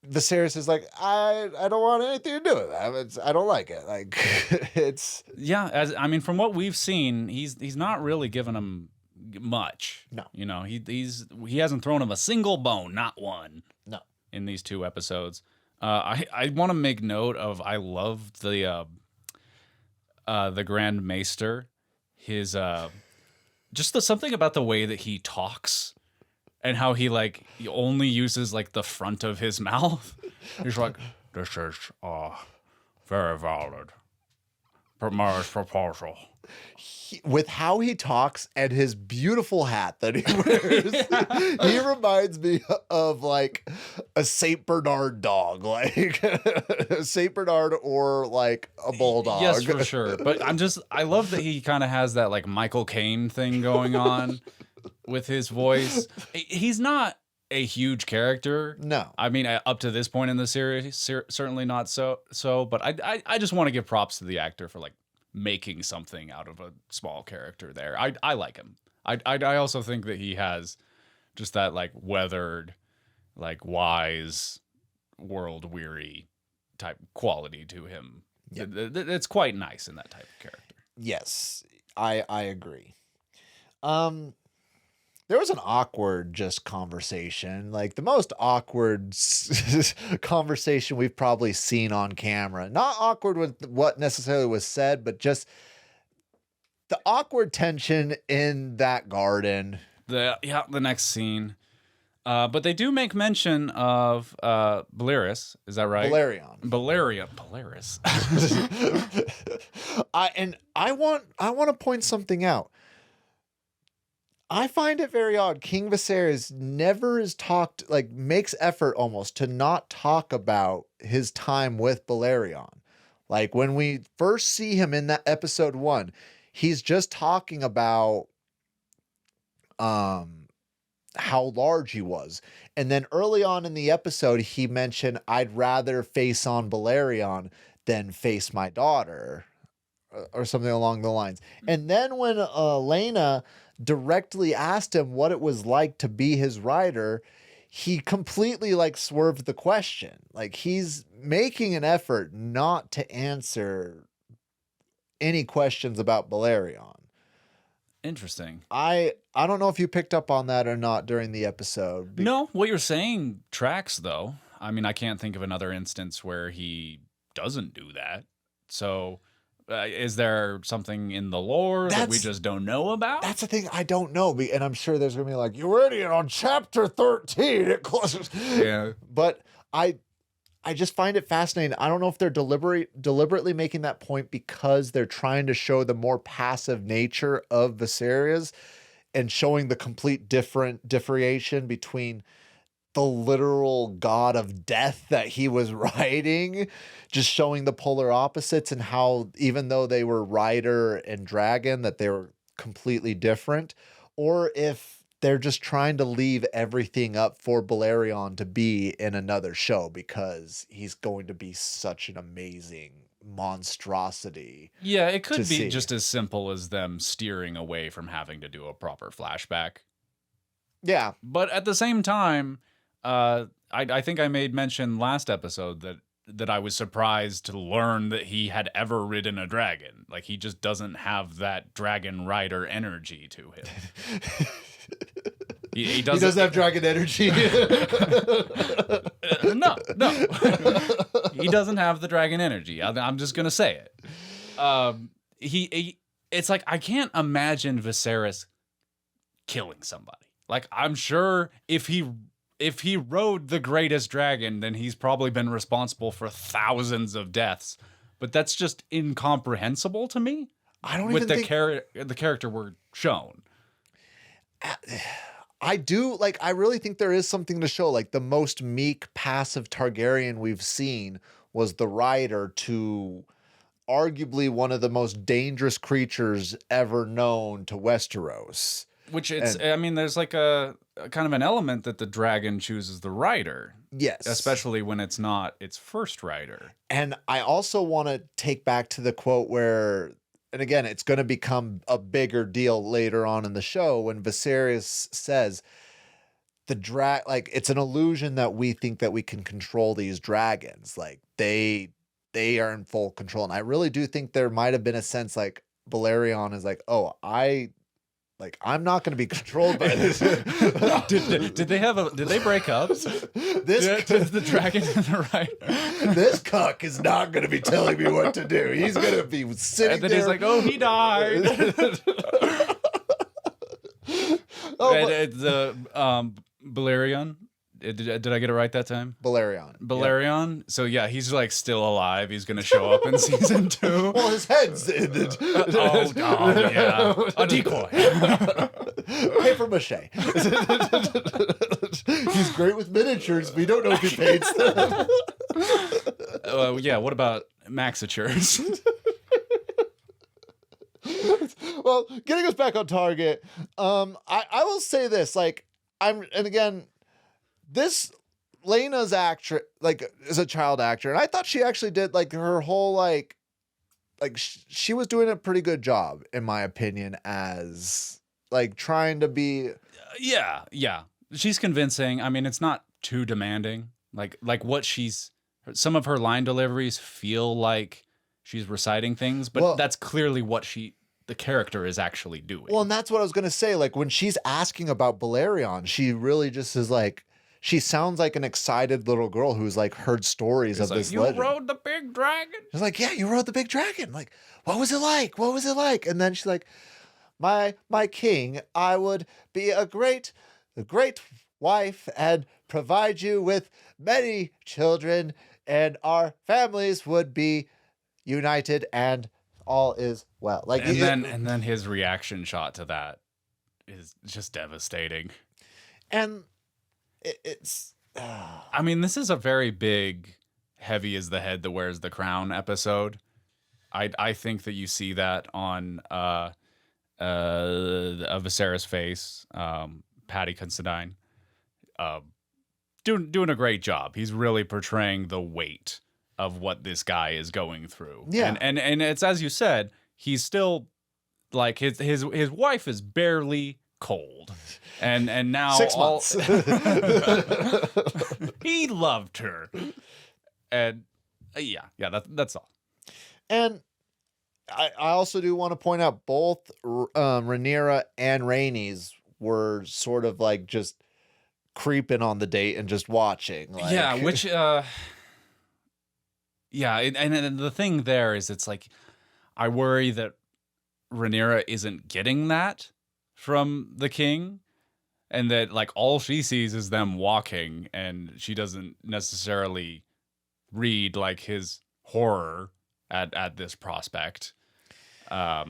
Viserys is like, I don't want anything to do with that. I don't like it. Like it's from what we've seen, he's not really giving them much. No, he hasn't thrown him a single bone, not one. No, in these two episodes. I want to make note of, I loved the Grand Maester, his just something about the way that he talks. And how he only uses the front of his mouth. He's like, this is very valid. Marriage proposal. With how he talks and his beautiful hat that he wears, he reminds me of like a Saint Bernard dog, like a Saint Bernard or like a bulldog. Yes, for sure. But I love that he kind of has that like Michael Caine thing going on with his voice. He's not a huge character. No. I mean, up to this point in the series, certainly not so. But I just want to give props to the actor for like making something out of a small character there. I like him. I also think that he has just that like weathered, like wise, world weary type quality to him. Yep. It's quite nice in that type of character. Yes, I agree. There was an awkward just conversation, like the most awkward conversation we've probably seen on camera. Not awkward with what necessarily was said, but just the awkward tension in that garden. The next scene. But they do make mention of Viserys. Is that right? Balerion. Viserys. I want to point something out. I find it very odd. King Viserys never is talked, like makes effort almost to not talk about his time with Balerion. Like when we first see him in that episode 1, he's just talking about how large he was. And then early on in the episode, he mentioned, I'd rather face on Balerion than face my daughter, or something along the lines. And then when Laena directly asked him what it was like to be his rider, he completely like swerved the question. Like he's making an effort not to answer any questions about Balerion. Interesting. I don't know if you picked up on that or not during the episode. No, what you're saying tracks though. I mean, I can't think of another instance where he doesn't do that. So is there something in the lore that we just don't know about? That's the thing I don't know. And I'm sure there's going to be like, you're idiot, on chapter 13. It closes. Yeah. But I just find it fascinating. I don't know if they're deliberately making that point because they're trying to show the more passive nature of Viserys and showing the complete differentiation between the literal god of death that he was riding, just showing the polar opposites and how even though they were rider and dragon, that they were completely different, or if they're just trying to leave everything up for Balerion to be in another show because he's going to be such an amazing monstrosity. Yeah, it could be just as simple as them steering away from having to do a proper flashback. Yeah. But at the same time, I think I made mention last episode that I was surprised to learn that he had ever ridden a dragon. Like, he just doesn't have that dragon rider energy to him. He doesn't have dragon energy. No. He doesn't have the dragon energy. I'm just going to say it. It's like, I can't imagine Viserys killing somebody. Like, I'm sure if he rode the greatest dragon, then he's probably been responsible for thousands of deaths. But that's just incomprehensible to me. I don't with even the character we're shown. I do, like, I really think there is something to show. Like, the most meek, passive Targaryen we've seen was the rider to arguably one of the most dangerous creatures ever known to Westeros. Which I mean, there's like a kind of an element that the dragon chooses the rider. Yes. Especially when it's not its first rider. And I also want to take back to the quote where, and again, it's going to become a bigger deal later on in the show when Viserys says like, it's an illusion that we think that we can control these dragons. Like, they are in full control. And I really do think there might have been a sense like Balerion is like, oh, I'm not going to be controlled by this. Did they break up? The dragon and the rider. This cuck is not going to be telling me what to do. He's going to be sitting and then there. He's like, oh, he died. The Balerion Did I get it right that time? Balerion. Yep. So yeah, he's like still alive. He's gonna show up in season 2. Well, his head's in it. Oh god, yeah, a decoy. Paper mache. He's great with miniatures. We don't know if he paints them. Yeah. What about Maxatures? Well, getting us back on target, I will say this, like, and again, this Laena's actress, like, is a child actor, and I thought she actually did, like, her whole, like she was doing a pretty good job, in my opinion, as, like, trying to be... Yeah. She's convincing. I mean, it's not too demanding. Like what some of her line deliveries feel like she's reciting things, but that's clearly what the character is actually doing. Well, and that's what I was going to say. Like, when she's asking about Balerion, she really just is like, she sounds like an excited little girl who's like heard stories of this legend. You rode the big dragon? She's like, yeah, you rode the big dragon. Like, what was it like? What was it like? And then she's like, my king, I would be a great wife and provide you with many children, and our families would be united and all is well. Like, and then his reaction shot to that is just devastating. And it's I mean, this is a very big heavy is the head that wears the crown episode. I think that you see that on a Viserys face, Paddy Considine, doing a great job. He's really portraying the weight of what this guy is going through. Yeah. And it's, as you said, he's still like his wife is barely cold. And now 6 months. He loved her. And that's all. And I also do want to point out both Rhaenyra and Rhaenys were sort of like just creeping on the date and just watching. Like. Yeah, which and the thing there is, it's like, I worry that Rhaenyra isn't getting that from the king, and that like all she sees is them walking, and she doesn't necessarily read like his horror at this prospect. But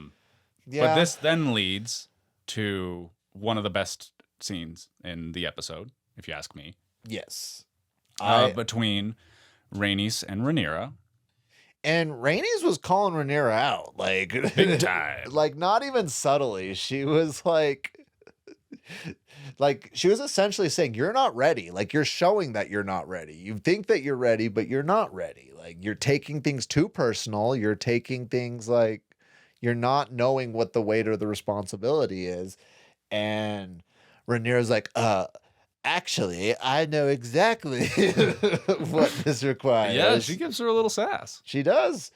this then leads to one of the best scenes in the episode, if you ask me. Yes. Between Rhaenys and Rhaenyra. And Rhaenys was calling Rhaenyra out, like big time. Like, not even subtly. She was like she was essentially saying, you're not ready. Like, you're showing that you're not ready. You think that you're ready, but you're not ready. Like, you're taking things too personal. You're taking things like, you're not knowing what the weight or the responsibility is. And Rhaenyra's like, actually, I know exactly what this requires. Yeah, she gives her a little sass. She does.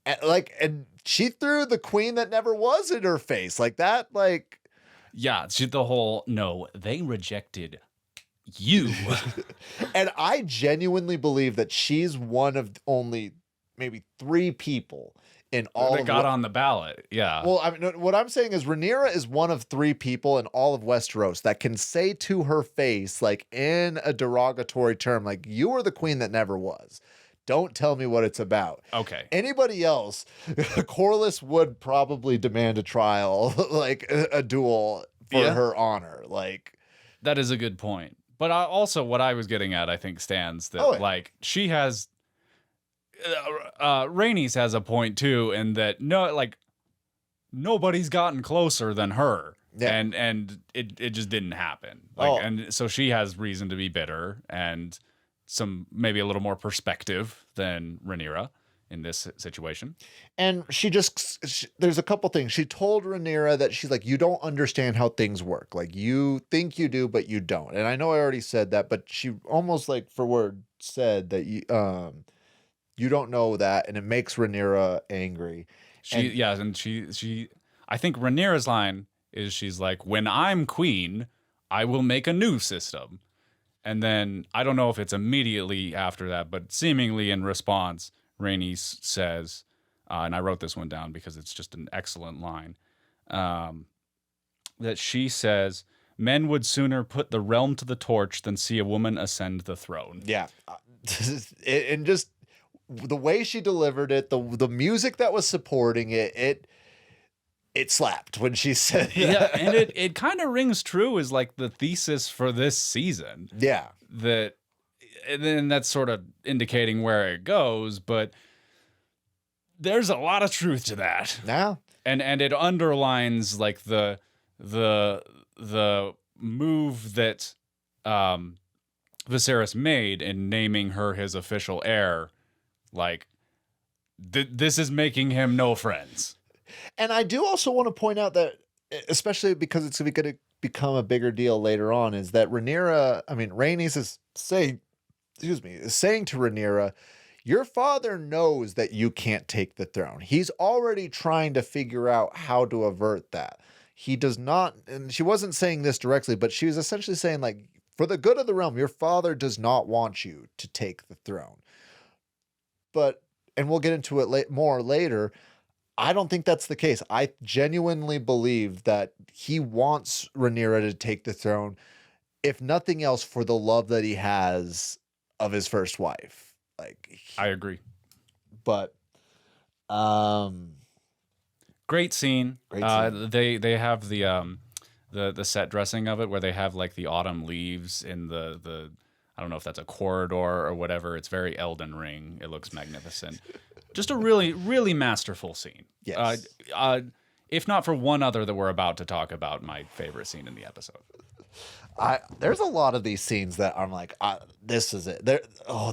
And she threw the queen that never was in her face. Like that, like... Yeah, the whole, no, they rejected you. And I genuinely believe that she's one of only maybe 3 people in all that got on the ballot. Yeah. Well, I mean, what I'm saying is Rhaenyra is one of 3 people in all of Westeros that can say to her face, like in a derogatory term, like, you are the queen that never was. Don't tell me what it's about. Okay. Anybody else, Corlys would probably demand a trial, like a duel for her honor. Like, that is a good point. But also what I was getting at, I think, stands that like she has Rhaenys has a point too, in that nobody's gotten closer than her. Yeah. And it just didn't happen. And so she has reason to be bitter and some maybe a little more perspective than Rhaenyra in this situation. And there's a couple things. She told Rhaenyra that she's like, you don't understand how things work. Like, you think you do, but you don't. And I know I already said that, but she almost like for word said that you don't know that, and it makes Rhaenyra angry. She I think Rhaenyra's line is, she's like, when I'm queen, I will make a new system. And then I don't know if it's immediately after that, but seemingly in response, Rhaenys says, and I wrote this one down because it's just an excellent line, that she says, Men would sooner put the realm to the torch than see a woman ascend the throne. Yeah. And just the way she delivered it, the music that was supporting it slapped when she said that. Yeah, and it kind of rings true as like the thesis for this season. Yeah. And then that's sort of indicating where it goes, but there's a lot of truth to that. Yeah. And it underlines like the move that Viserys made in naming her his official heir. Like, this is making him no friends. And I do also want to point out that, especially because it's going to become a bigger deal later on, is that Rhaenys is saying to Rhaenyra, your father knows that you can't take the throne. He's already trying to figure out how to avert that. He does not, and she wasn't saying this directly, but she was essentially saying, like, for the good of the realm, your father does not want you to take the throne. But, and we'll get into it more later, I don't think that's the case. I genuinely believe that he wants Rhaenyra to take the throne, if nothing else, for the love that he has of his first wife. Like, I agree. But great scene. Great scene. They have the set dressing of it where they have like the autumn leaves in the I don't know if that's a corridor or whatever. It's very Elden Ring. It looks magnificent. Just a really, really masterful scene. Yes. If not for one other that we're about to talk about, my favorite scene in the episode. There's a lot of these scenes that I'm like, this is it.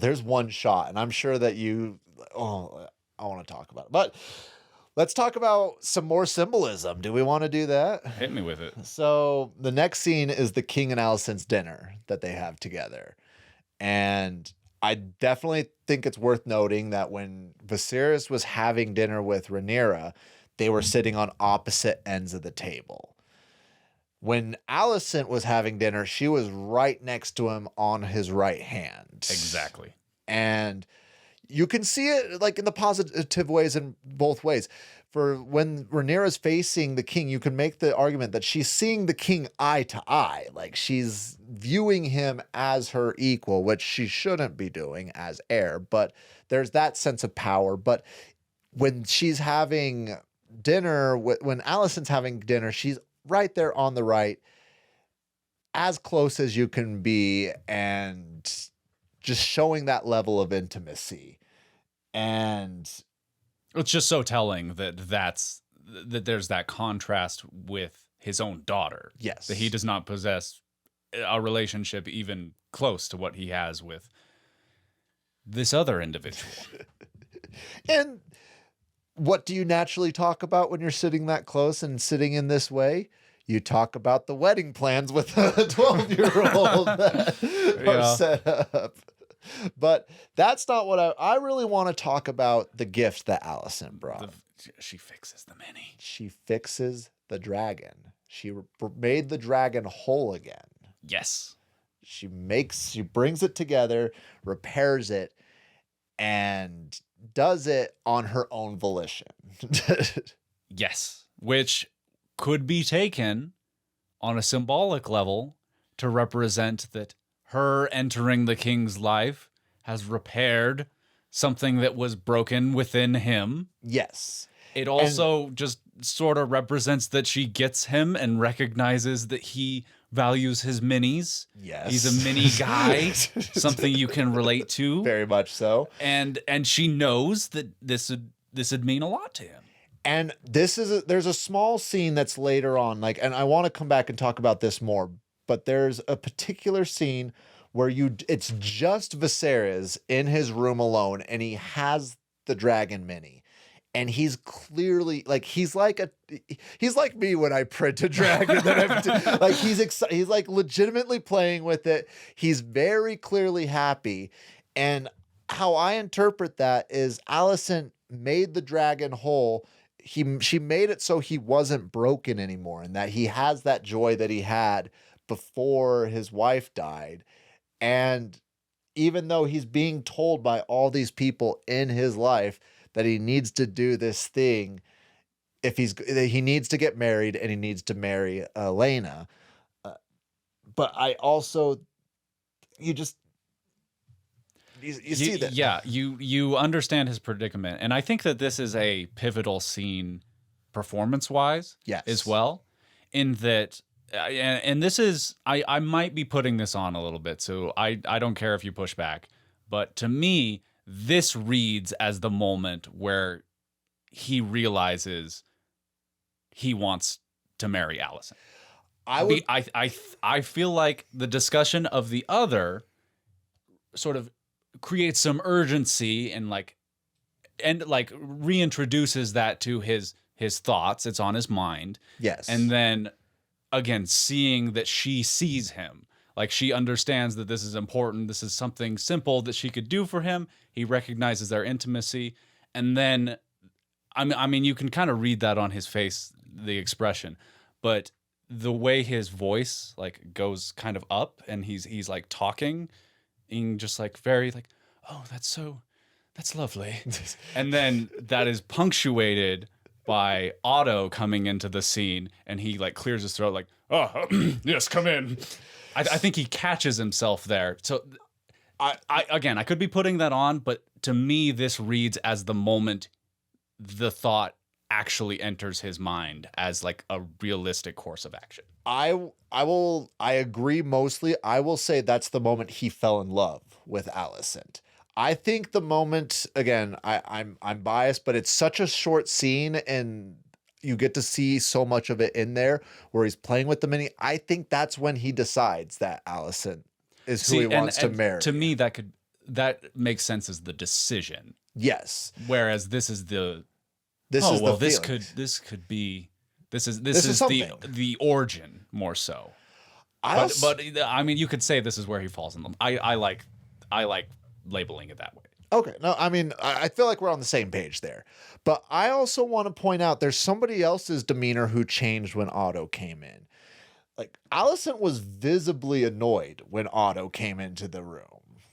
There's one shot, and I'm sure that I want to talk about it. But let's talk about some more symbolism. Do we want to do that? Hit me with it. So the next scene is the King and Alicent's dinner that they have together. And I definitely think it's worth noting that when Viserys was having dinner with Rhaenyra, they were sitting on opposite ends of the table. When Alicent was having dinner, she was right next to him on his right hand. Exactly. And you can see it like in the positive ways in both ways. For when Rhaenyra's facing the king, you can make the argument that she's seeing the king eye to eye. Like, she's viewing him as her equal, which she shouldn't be doing as heir. But there's that sense of power. But when she's having dinner, when Alicent's having dinner, she's right there on the right, as close as you can be, and just showing that level of intimacy. And it's just so telling that there's that contrast with his own daughter. Yes. That he does not possess a relationship even close to what he has with this other individual. And what do you naturally talk about when you're sitting that close and sitting in this way? You talk about the wedding plans with a 12-year-old that are set up. But that's not what I really want to talk about. The gift that Alicent brought. She fixes the mini. She fixes the dragon. She made the dragon whole again. Yes. She brings it together, repairs it, and does it on her own volition. Yes. Which could be taken on a symbolic level to represent that her entering the king's life has repaired something that was broken within him. Yes. It also just sort of represents that she gets him and recognizes that he values his minis. Yes. He's a mini guy, something you can relate to. Very much so. And she knows that this would mean a lot to him. And there's a small scene that's later on, and I want to come back and talk about this more, but there's a particular scene where it's just Viserys in his room alone, and he has the dragon mini. And he's clearly he's like me when I print a dragon that he's like legitimately playing with it. He's very clearly happy. And how I interpret that is Alicent made the dragon whole. She made it so he wasn't broken anymore, and that he has that joy that he had before his wife died. And even though he's being told by all these people in his life that he needs to do this thing, he needs to get married and he needs to marry Laena, But I also, you see that. Yeah, you understand his predicament. And I think that this is a pivotal scene performance-wise as well, in that, and this is, I might be putting this on a little bit, so I don't care if you push back. But to me, this reads as the moment where he realizes he wants to marry Alicent. I feel like the discussion of the other sort of creates some urgency and reintroduces that to his thoughts. It's on his mind. Yes. And then again, seeing that she sees him, like she understands that this is important. This is something simple that she could do for him. He recognizes their intimacy. And then, I mean, you can kind of read that on his face, the expression, but the way his voice like goes kind of up and he's like talking in just like very like, oh, that's lovely. And then that is punctuated by Otto coming into the scene and he like clears his throat like, oh, yes, come in. I think he catches himself there. So I could be putting that on, but to me, this reads as the moment the thought actually enters his mind as like a realistic course of action. I agree mostly. I will say that's the moment he fell in love with Alicent. I think the moment, again, I'm biased, but it's such a short scene and you get to see so much of it in there where he's playing with the mini. I think that's when he decides that Alicent is who he wants to marry. To me, that makes sense as the decision. Yes. Whereas this is the this is the origin more so. But I mean, you could say this is where he falls in love. I like labeling it that way. Okay. No, I mean, I feel like we're on the same page there. But I also want to point out there's somebody else's demeanor who changed when Otto came in. Like, Alicent was visibly annoyed when Otto came into the room.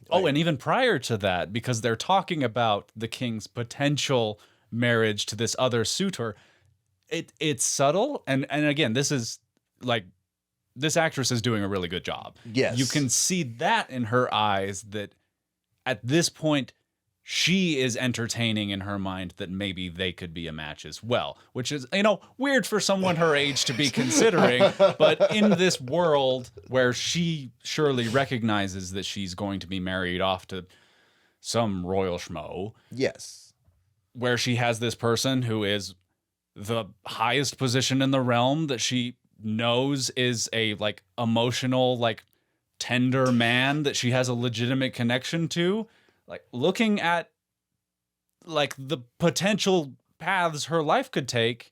Like, and even prior to that, because they're talking about the king's potential marriage to this other suitor. It's subtle. And again, this is like, this actress is doing a really good job. Yes. You can see that in her eyes that at this point, she is entertaining in her mind that maybe they could be a match as well, which is, weird for someone her age to be considering. But in this world where she surely recognizes that she's going to be married off to some royal schmo. Yes. Where she has this person who is the highest position in the realm that she knows is a like emotional, like tender man that she has a legitimate connection to. Like looking at like the potential paths her life could take,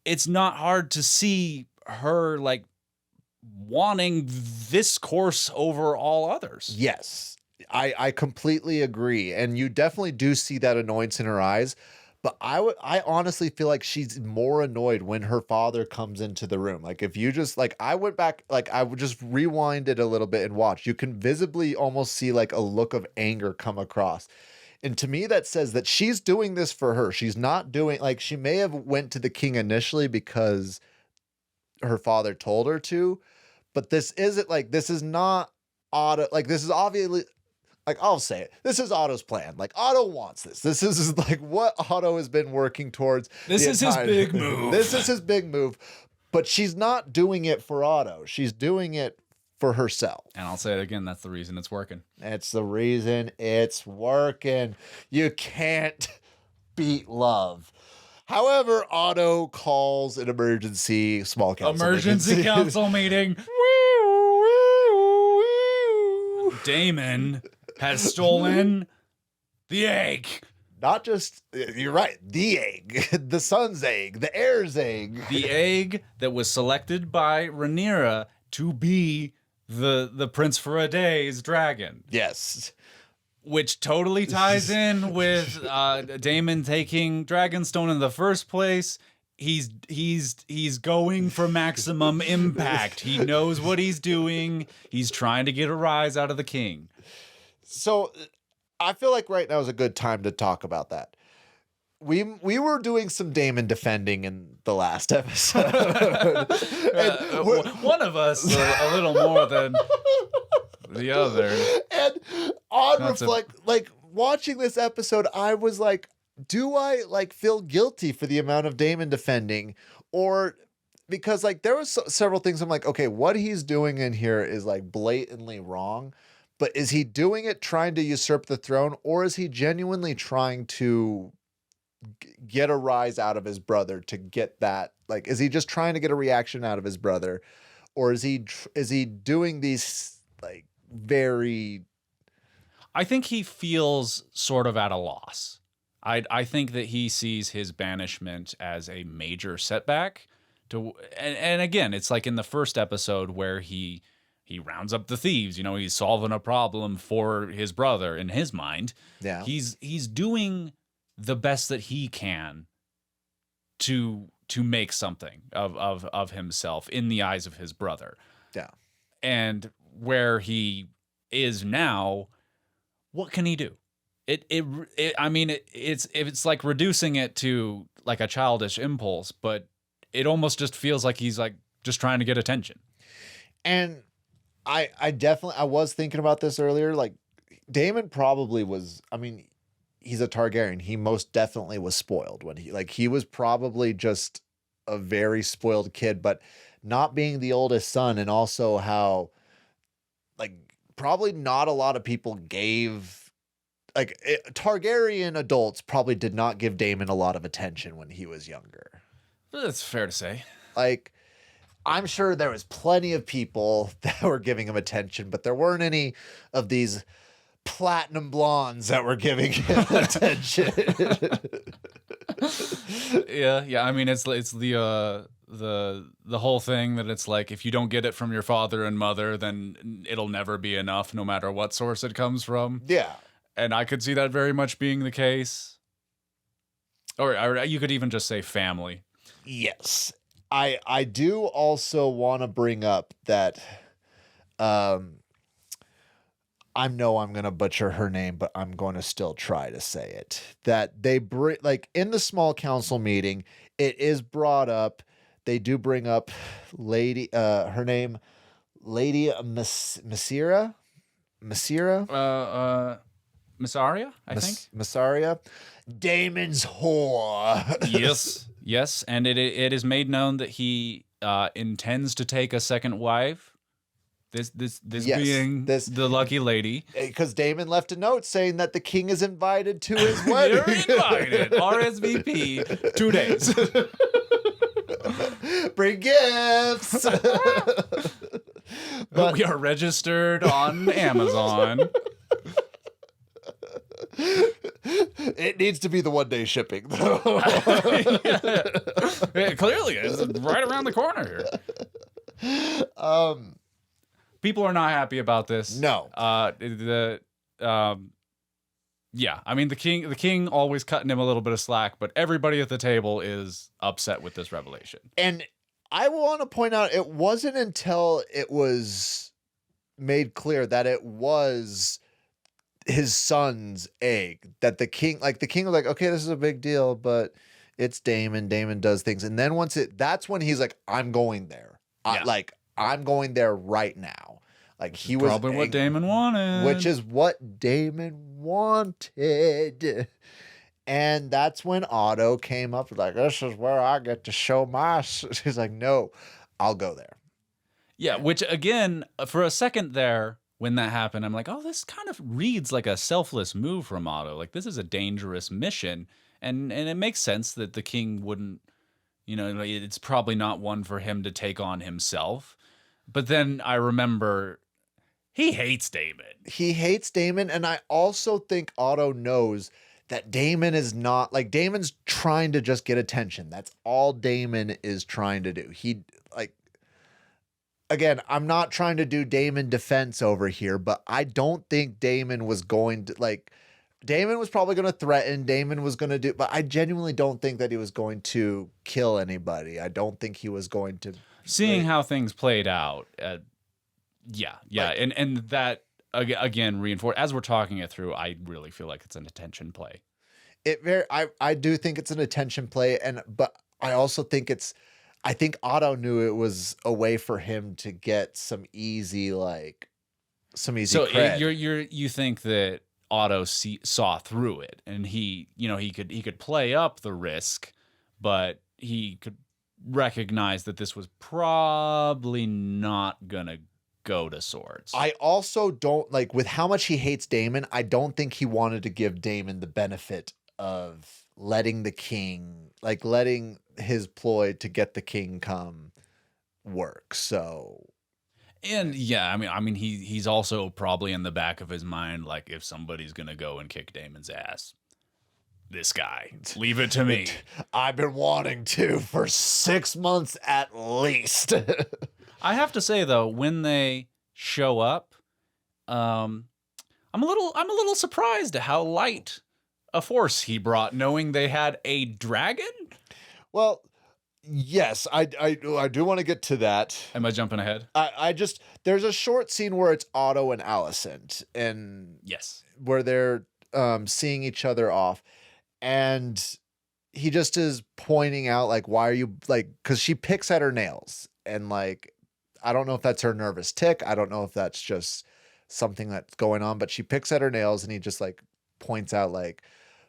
it's not hard to see her like wanting this course over all others. Yes, I completely agree. And you definitely do see that annoyance in her eyes. But I honestly feel like she's more annoyed when her father comes into the room. Like if you just like, I went back, like I would just rewind it a little bit and watch. You can visibly almost see like a look of anger come across. And to me, that says that she's doing this for her. She's not doing like, she may have went to the king initially because her father told her to, but this isn't like, this is not Otto. Like this is obviously, like, I'll say it. This is Otto's plan. Like, Otto wants this. This is like what Otto has been working towards. This is his big move. This is his big move. But she's not doing it for Otto. She's doing it for herself. And I'll say it again. That's the reason it's working. It's the reason it's working. You can't beat love. However, Otto calls an emergency small council. Emergency council meeting. Daemon has stolen the egg. Not just, you're right, the egg, the son's egg, the heir's egg. The egg that was selected by Rhaenyra to be the Prince for a Day's dragon. Yes. Which totally ties in with Daemon taking Dragonstone in the first place. He's going for maximum impact. He knows what he's doing. He's trying to get a rise out of the king. So I feel like right now is a good time to talk about that. we were doing some Daemon defending in the last episode. One of us a little more than the other. And like watching this episode, I was like, do I like feel guilty for the amount of Daemon defending, or because like there was several things I'm like, okay, what he's doing in here is like blatantly wrong, but is he doing it trying to usurp the throne, or is he genuinely trying to get a rise out of his brother to get that? Like, is he just trying to get a reaction out of his brother, or is he doing these like very? I think he feels sort of at a loss. I think that he sees his banishment as a major setback. And again, it's like in the first episode where he rounds up the thieves. You know, he's solving a problem for his brother in his mind. Yeah, he's doing the best that he can to make something of himself in the eyes of his brother. Yeah, and where he is now, what can he do? It's like reducing it to like a childish impulse, but it almost just feels like he's like just trying to get attention. And I was thinking about this earlier. Like Daemon probably was, I mean, he's a Targaryen. He most definitely was spoiled when he was probably just a very spoiled kid, but not being the oldest son, and also how like probably not a lot of people gave Targaryen adults probably did not give Daemon a lot of attention when he was younger. That's fair to say. Like, I'm sure there was plenty of people that were giving him attention, but there weren't any of these platinum blondes that were giving him attention. Yeah. I mean, it's the whole thing that it's like, if you don't get it from your father and mother, then it'll never be enough, no matter what source it comes from. Yeah. And I could see that very much being the case. Or you could even just say family. Yes. I do also want to bring up that I know I'm going to butcher her name, but I'm going to still try to say it. That they bring, like in the small council meeting, it is brought up. They do bring up her name, Lady Mysaria? Mysaria, I think. Mysaria. Daemon's whore. Yes. And it is made known that he intends to take a second wife. This being the lucky lady. Because Daemon left a note saying that the king is invited to his wedding. You're invited. RSVP. 2 days. Bring gifts. But we are registered on Amazon. It needs to be the 1-day shipping, though. It clearly is right around the corner here. People are not happy about this. No. Yeah. I mean, the king always cutting him a little bit of slack, but everybody at the table is upset with this revelation. And I want to point out, it wasn't until it was made clear that it was his son's egg that the king was like, okay, this is a big deal, but it's Daemon. Daemon does things. And then that's when he's like, I'm going there. Yeah. I'm going there right now. Like he was probably what Daemon wanted. Which is what Daemon wanted. And that's when Otto came up like, this is where I get to show my... He's like, no, I'll go there. Yeah, which again, for a second there, when that happened, I'm like, oh, this kind of reads like a selfless move from Otto. Like, this is a dangerous mission. And it makes sense that the king wouldn't, it's probably not one for him to take on himself. But then I remember he hates Daemon. He hates Daemon. And I also think Otto knows that Daemon is not, like, Daemon's trying to just get attention. That's all Daemon is trying to do. Again, I'm not trying to do Daemon defense over here, but I don't think Daemon was going to, Daemon was probably going to threaten, Daemon was going to do, but I genuinely don't think that he was going to kill anybody. I don't think he was going to. Seeing how things played out, yeah. And that, again, reinforced, as we're talking it through, I really feel like it's an attention play. I do think it's an attention play, but I also think I think Otto knew it was a way for him to get some easy cred. You think that Otto saw through it, and he could play up the risk, but he could recognize that this was probably not gonna go to swords. I also don't with how much he hates Daemon. I don't think he wanted to give Daemon the benefit of letting the king, letting his ploy to get the king come work. So, and yeah, I mean, he's also probably in the back of his mind, if somebody's gonna go and kick Daemon's ass, this guy, leave it to me. I've been wanting to for 6 months at least. I have to say though, when they show up, I'm a little surprised at how light a force he brought, knowing they had a dragon. Well, yes, I do want to get to that. Am I jumping ahead? There's a short scene where it's Otto and Alicent, and yes, where they're seeing each other off, and he just is pointing out why are you because she picks at her nails, and I don't know if that's her nervous tick. I don't know if that's just something that's going on, but she picks at her nails, and he just points out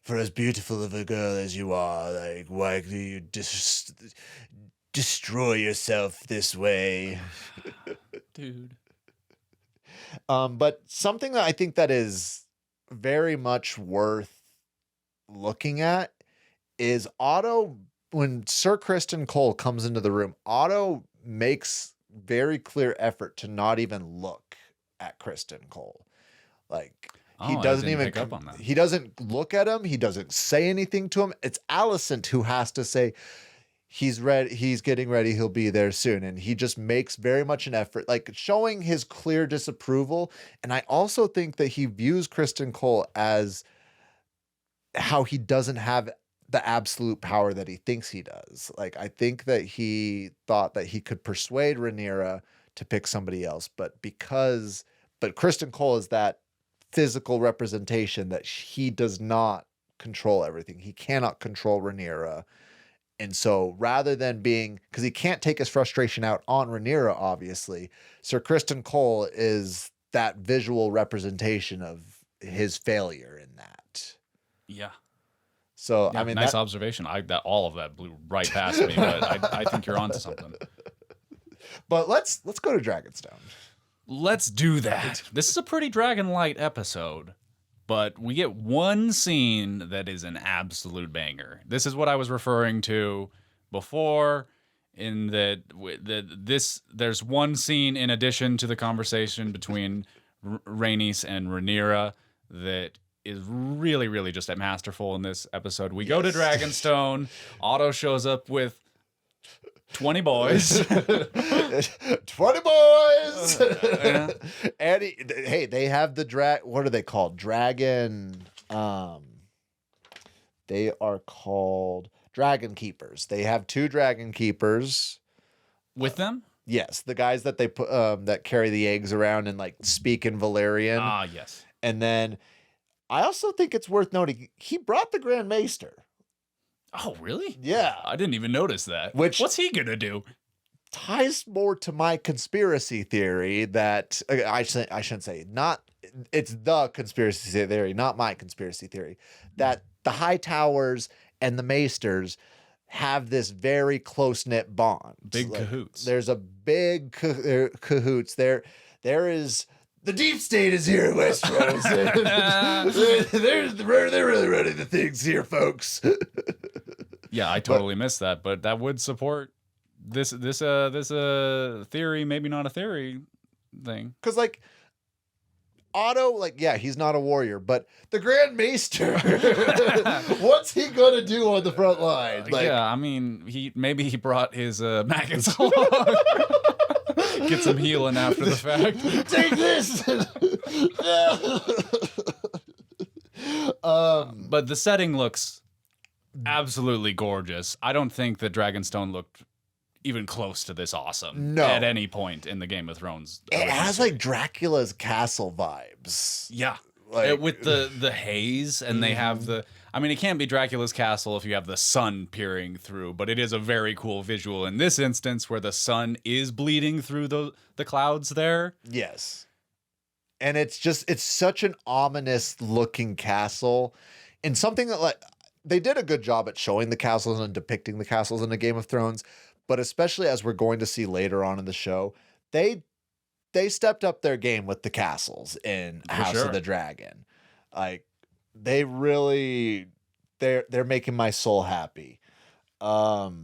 for as beautiful of a girl as you are, why do you destroy yourself this way? Dude. But something that I think that is very much worth looking at is Otto, when Sir Criston Cole comes into the room, Otto makes very clear effort to not even look at Criston Cole. He doesn't even pick up on that. He doesn't look at him. He doesn't say anything to him. It's Alicent who has to say he's ready. He's getting ready. He'll be there soon. And he just makes very much an effort, showing his clear disapproval. And I also think that he views Criston Cole as how he doesn't have the absolute power that he thinks he does. I think that he thought that he could persuade Rhaenyra to pick somebody else, but Criston Cole is that physical representation that he does not control everything. He cannot control Rhaenyra. And so rather than because he can't take his frustration out on Rhaenyra, obviously, Sir Criston Cole is that visual representation of his failure in that. Yeah. So, yeah, nice observation. All of that blew right past me, but I think you're onto something. But let's go to Dragonstone. Let's do that. This is a pretty Dragon Light episode, but we get one scene that is an absolute banger. This is what I was referring to before, in that there's one scene in addition to the conversation between Rhaenys and Rhaenyra that is really, really just masterful in this episode. We go to Dragonstone. Otto shows up with 20 boys. 20 boys! Yeah. And they have the what are they called? Dragon. They are called Dragon Keepers. They have 2 Dragon Keepers. With them? Yes. The guys that they put that carry the eggs around and speak in Valyrian. Ah, yes. And then I also think it's worth noting he brought the Grand Maester. Oh, really? Yeah. I didn't even notice that. What's he going to do? Ties more to my conspiracy theory that I shouldn't say, not, it's the conspiracy theory, not my conspiracy theory, that the High Towers and the Maesters have this very close-knit bond. Big cahoots. There's a big cahoots. There is... The deep state is here in Westeros. They're really running the things here, folks. Yeah, I totally missed that, but that would support this theory, maybe not a theory thing. Because Otto, he's not a warrior, but the Grand Maester, what's he gonna do on the front line? Yeah, I mean, he brought his maggots along. Get some healing after the fact. Take this. But the setting looks absolutely gorgeous. I don't think that Dragonstone looked even close to this awesome at any point in the Game of Thrones. It has Dracula's castle vibes. Yeah. With the haze, and they have I mean, it can't be Dracula's castle if you have the sun peering through, but it is a very cool visual in this instance where the sun is bleeding through the clouds there. Yes. And it's such an ominous looking castle, and something that, like, they did a good job at showing the castles and depicting the castles in the Game of Thrones, but especially as we're going to see later on in the show, they stepped up their game with the castles in House of the Dragon. Like, they really, they're making my soul happy. Otto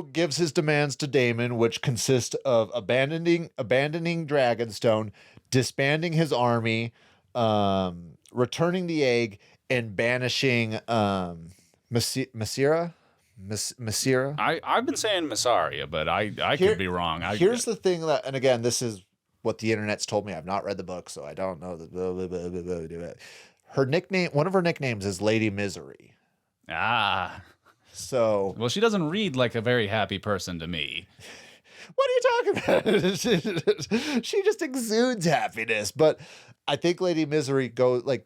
gives his demands to Daemon, which consist of abandoning Dragonstone, disbanding his army, returning the egg, and banishing Mysaria. I've been saying Mysaria, but I could be wrong. Here's the thing that, and again, this is what the internet's told me. I've not read the book, so I don't know. Her nickname, one of her nicknames, is Lady Misery. Ah. So, well, she doesn't read like a very happy person to me. What are you talking about? She just exudes happiness. But I think Lady Misery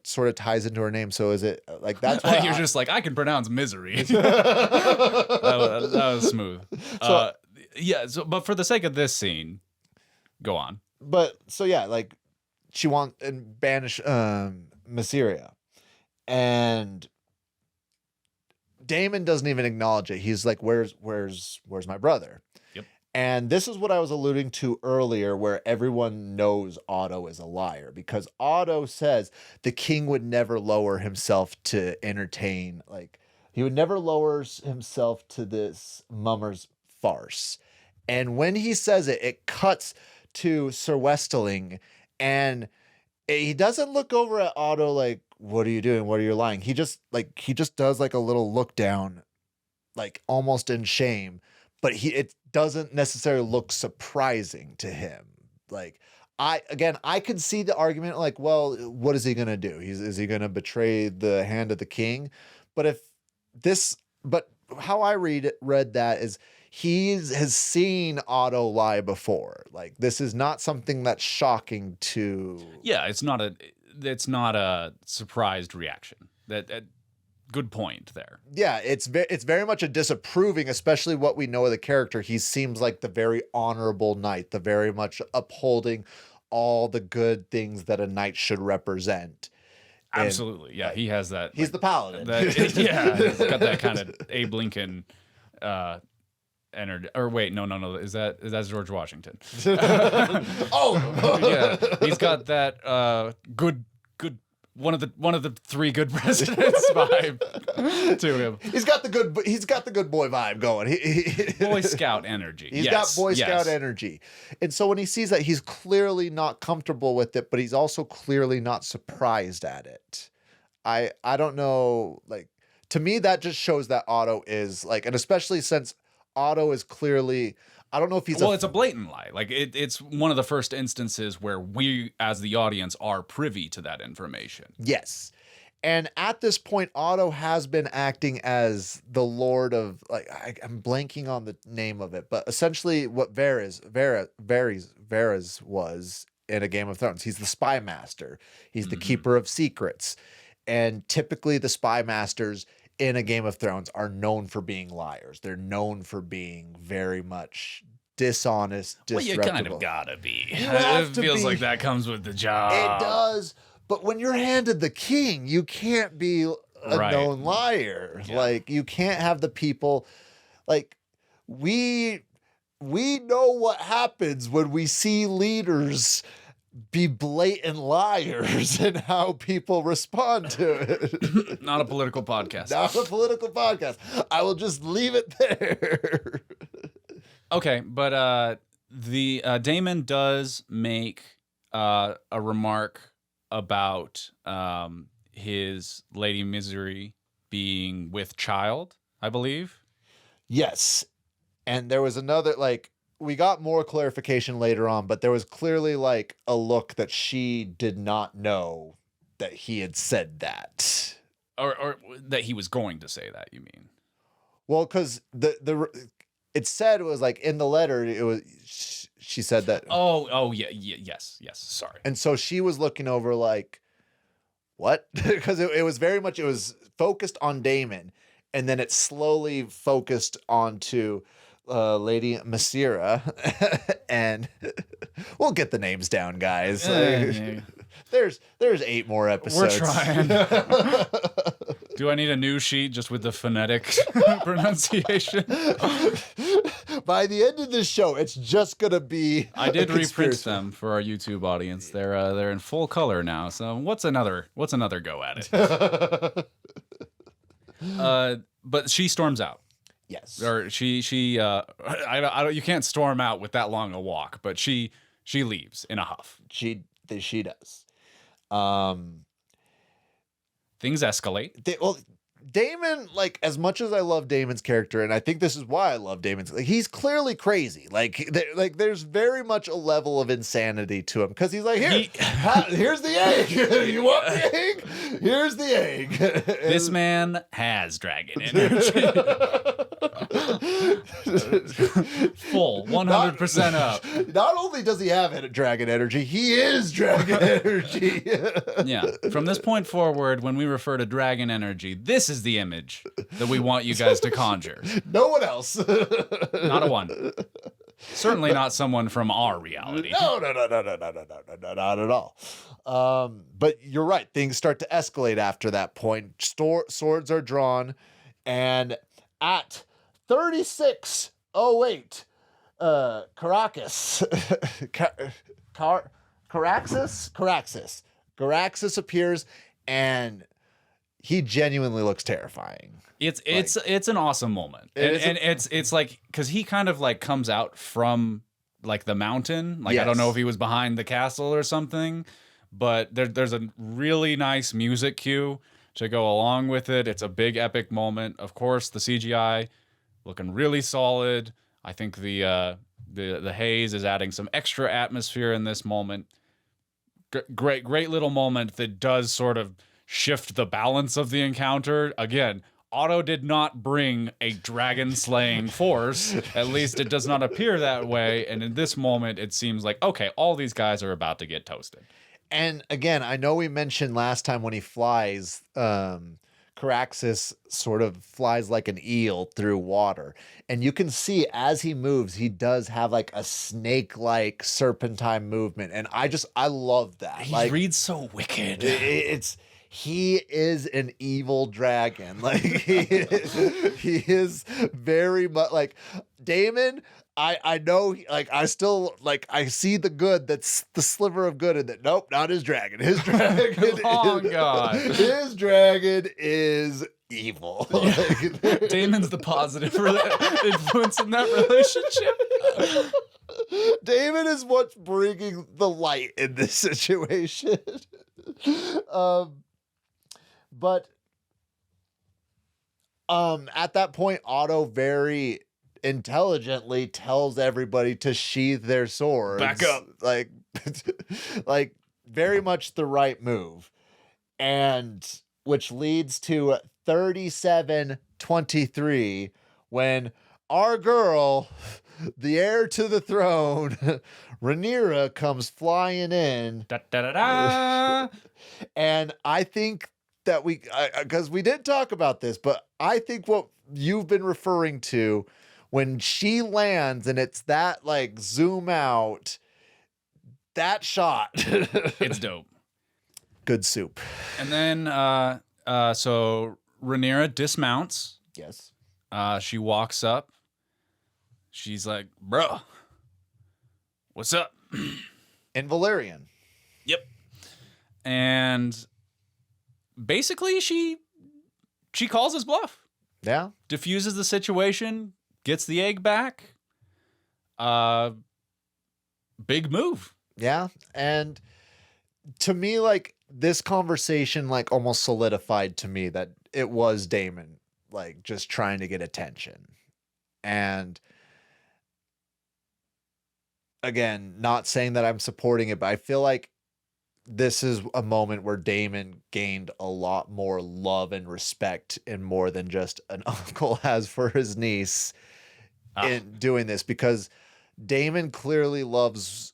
sort of ties into her name. So is it like that's why you're just like, I can pronounce misery. that was smooth. So, yeah. So, but for the sake of this scene, go on. But so yeah, like she wants and banish Mysaria, and Daemon doesn't even acknowledge it. He's like, where's my brother? Yep. And this is what I was alluding to earlier, where everyone knows Otto is a liar, because Otto says the king would never lower himself to entertain, like he would never lower himself to this mummer's farce. And when he says it, it cuts to Sir Westerling, and he doesn't look over at Otto like, what are you doing? What are you lying? He just does like a little look down, like almost in shame, but it doesn't necessarily look surprising to him. Like I could see the argument like, well, what is he going to do? Is he going to betray the hand of the king? But how I read that is he has seen Otto lie before. Like, this is not something that's shocking to. Yeah, it's not a surprised reaction. That good point there. Yeah, it's very much a disapproving, especially what we know of the character. He seems like the very honorable knight, the very much upholding all the good things that a knight should represent. Absolutely, yeah, he has that. He's the paladin. He's got that kind of Abe Lincoln energy. Or wait, no, is that George Washington? Oh, yeah, he's got that good. One of the three good presidents vibe to him. He's got the good boy vibe going. Boy Scout energy. He's got Boy Scout energy. And so when he sees that, he's clearly not comfortable with it, but he's also clearly not surprised at it. I don't know, like, to me that just shows that Otto is like, and especially since Otto is clearly, I don't know if he's it's a blatant lie. Like it's one of the first instances where we, as the audience, are privy to that information. Yes. And at this point, Otto has been acting as the Lord of, like, I'm blanking on the name of it, but essentially what Viserys was in a Game of Thrones. He's the spy master. He's the keeper of secrets. And typically the spy masters in a Game of Thrones are known for being liars. They're known for being very much dishonest, disreputable. Well, you kind of gotta be. It feels like that comes with the job. It does. But when you're handed the king, you can't be a known liar. Yeah. Like, you can't have the people, like, we know what happens when we see leaders be blatant liars and how people respond to it. Not a political podcast. Not a political podcast. I will just leave it there. Okay, but the Daemon does make a remark about his Lady Misery being with child, I believe. Yes. And there was another, like, we got more clarification later on, but there was clearly like a look that she did not know that he had said that. Or that he was going to say that, you mean? Well, because it said, it was like in the letter, it was, she said that. Oh, yeah, yes, sorry. And so she was looking over like, what? Because it was very much, it was focused on Daemon, and then it slowly focused onto Lady Mysaria, and we'll get the names down, guys. There's 8 more episodes. We're trying. Do I need a new sheet just with the phonetic pronunciation? By the end of this show, it's just gonna be. I did reprint them for our YouTube audience. They're in full color now. So what's another go at it? But she storms out. Yes. Or I don't, you can't storm out with that long a walk, but she leaves in a huff. She does. Things escalate. Daemon, like, as much as I love Daemon's character, and I think this is why I love Daemon's, like, he's clearly crazy. There's very much a level of insanity to him, because he's like, here's the egg. You want the egg? Here's the egg. This man has dragon energy. Full, 100% up. Not only does he have dragon energy, he is dragon energy. Yeah. From this point forward, when we refer to dragon energy, this is the image that we want you guys to conjure. No one else. Not a one. Certainly not someone from our reality. No, not at all. But you're right. Things start to escalate after that point. Swords are drawn, and at 36:08, Caraxes appears, and he genuinely looks terrifying. It's an awesome moment, and it's like, because he kind of like comes out from like the mountain. Like, yes. I don't know if he was behind the castle or something, but there's a really nice music cue to go along with it. It's a big epic moment. Of course, the CGI looking really solid. I think the haze is adding some extra atmosphere in this moment. Great little moment that does sort of shift the balance of the encounter. Again, Otto did not bring a dragon-slaying force. At least it does not appear that way. And in this moment, it seems like, okay, all these guys are about to get toasted. And again, I know we mentioned last time when he flies, Caraxes sort of flies like an eel through water. And you can see as he moves, he does have like a snake-like serpentine movement. And I love that. He reads so wicked. He is an evil dragon. Like, he is very much like Daemon. I know, like, I still, like, I see the good, that's the sliver of good in that. Nope, not his dragon. His dragon God. His dragon is evil. Like, Daemon's the positive influence in that relationship. Daemon is what's bringing the light in this situation. But at that point, Otto very intelligently tells everybody to sheath their swords. Back up. Like very much the right move. And which leads to 37:23, when our girl, the heir to the throne, Rhaenyra, comes flying in. Da, da, da, da. And I think that because we did talk about this, but I think what you've been referring to, when she lands and it's that like zoom out, that shot. It's dope. Good soup. And then, so Rhaenyra dismounts. Yes. She walks up. She's like, "Bro, what's up?" In Valyrian. Yep. And basically, she calls his bluff. Yeah. Diffuses the situation, gets the egg back. Big move. Yeah. And to me, like, this conversation, like, almost solidified to me that it was Daemon, like, just trying to get attention. And again, not saying that I'm supporting it, but I feel like this is a moment where Daemon gained a lot more love and respect, and more than just an uncle has for his niece in doing this, because Daemon clearly loves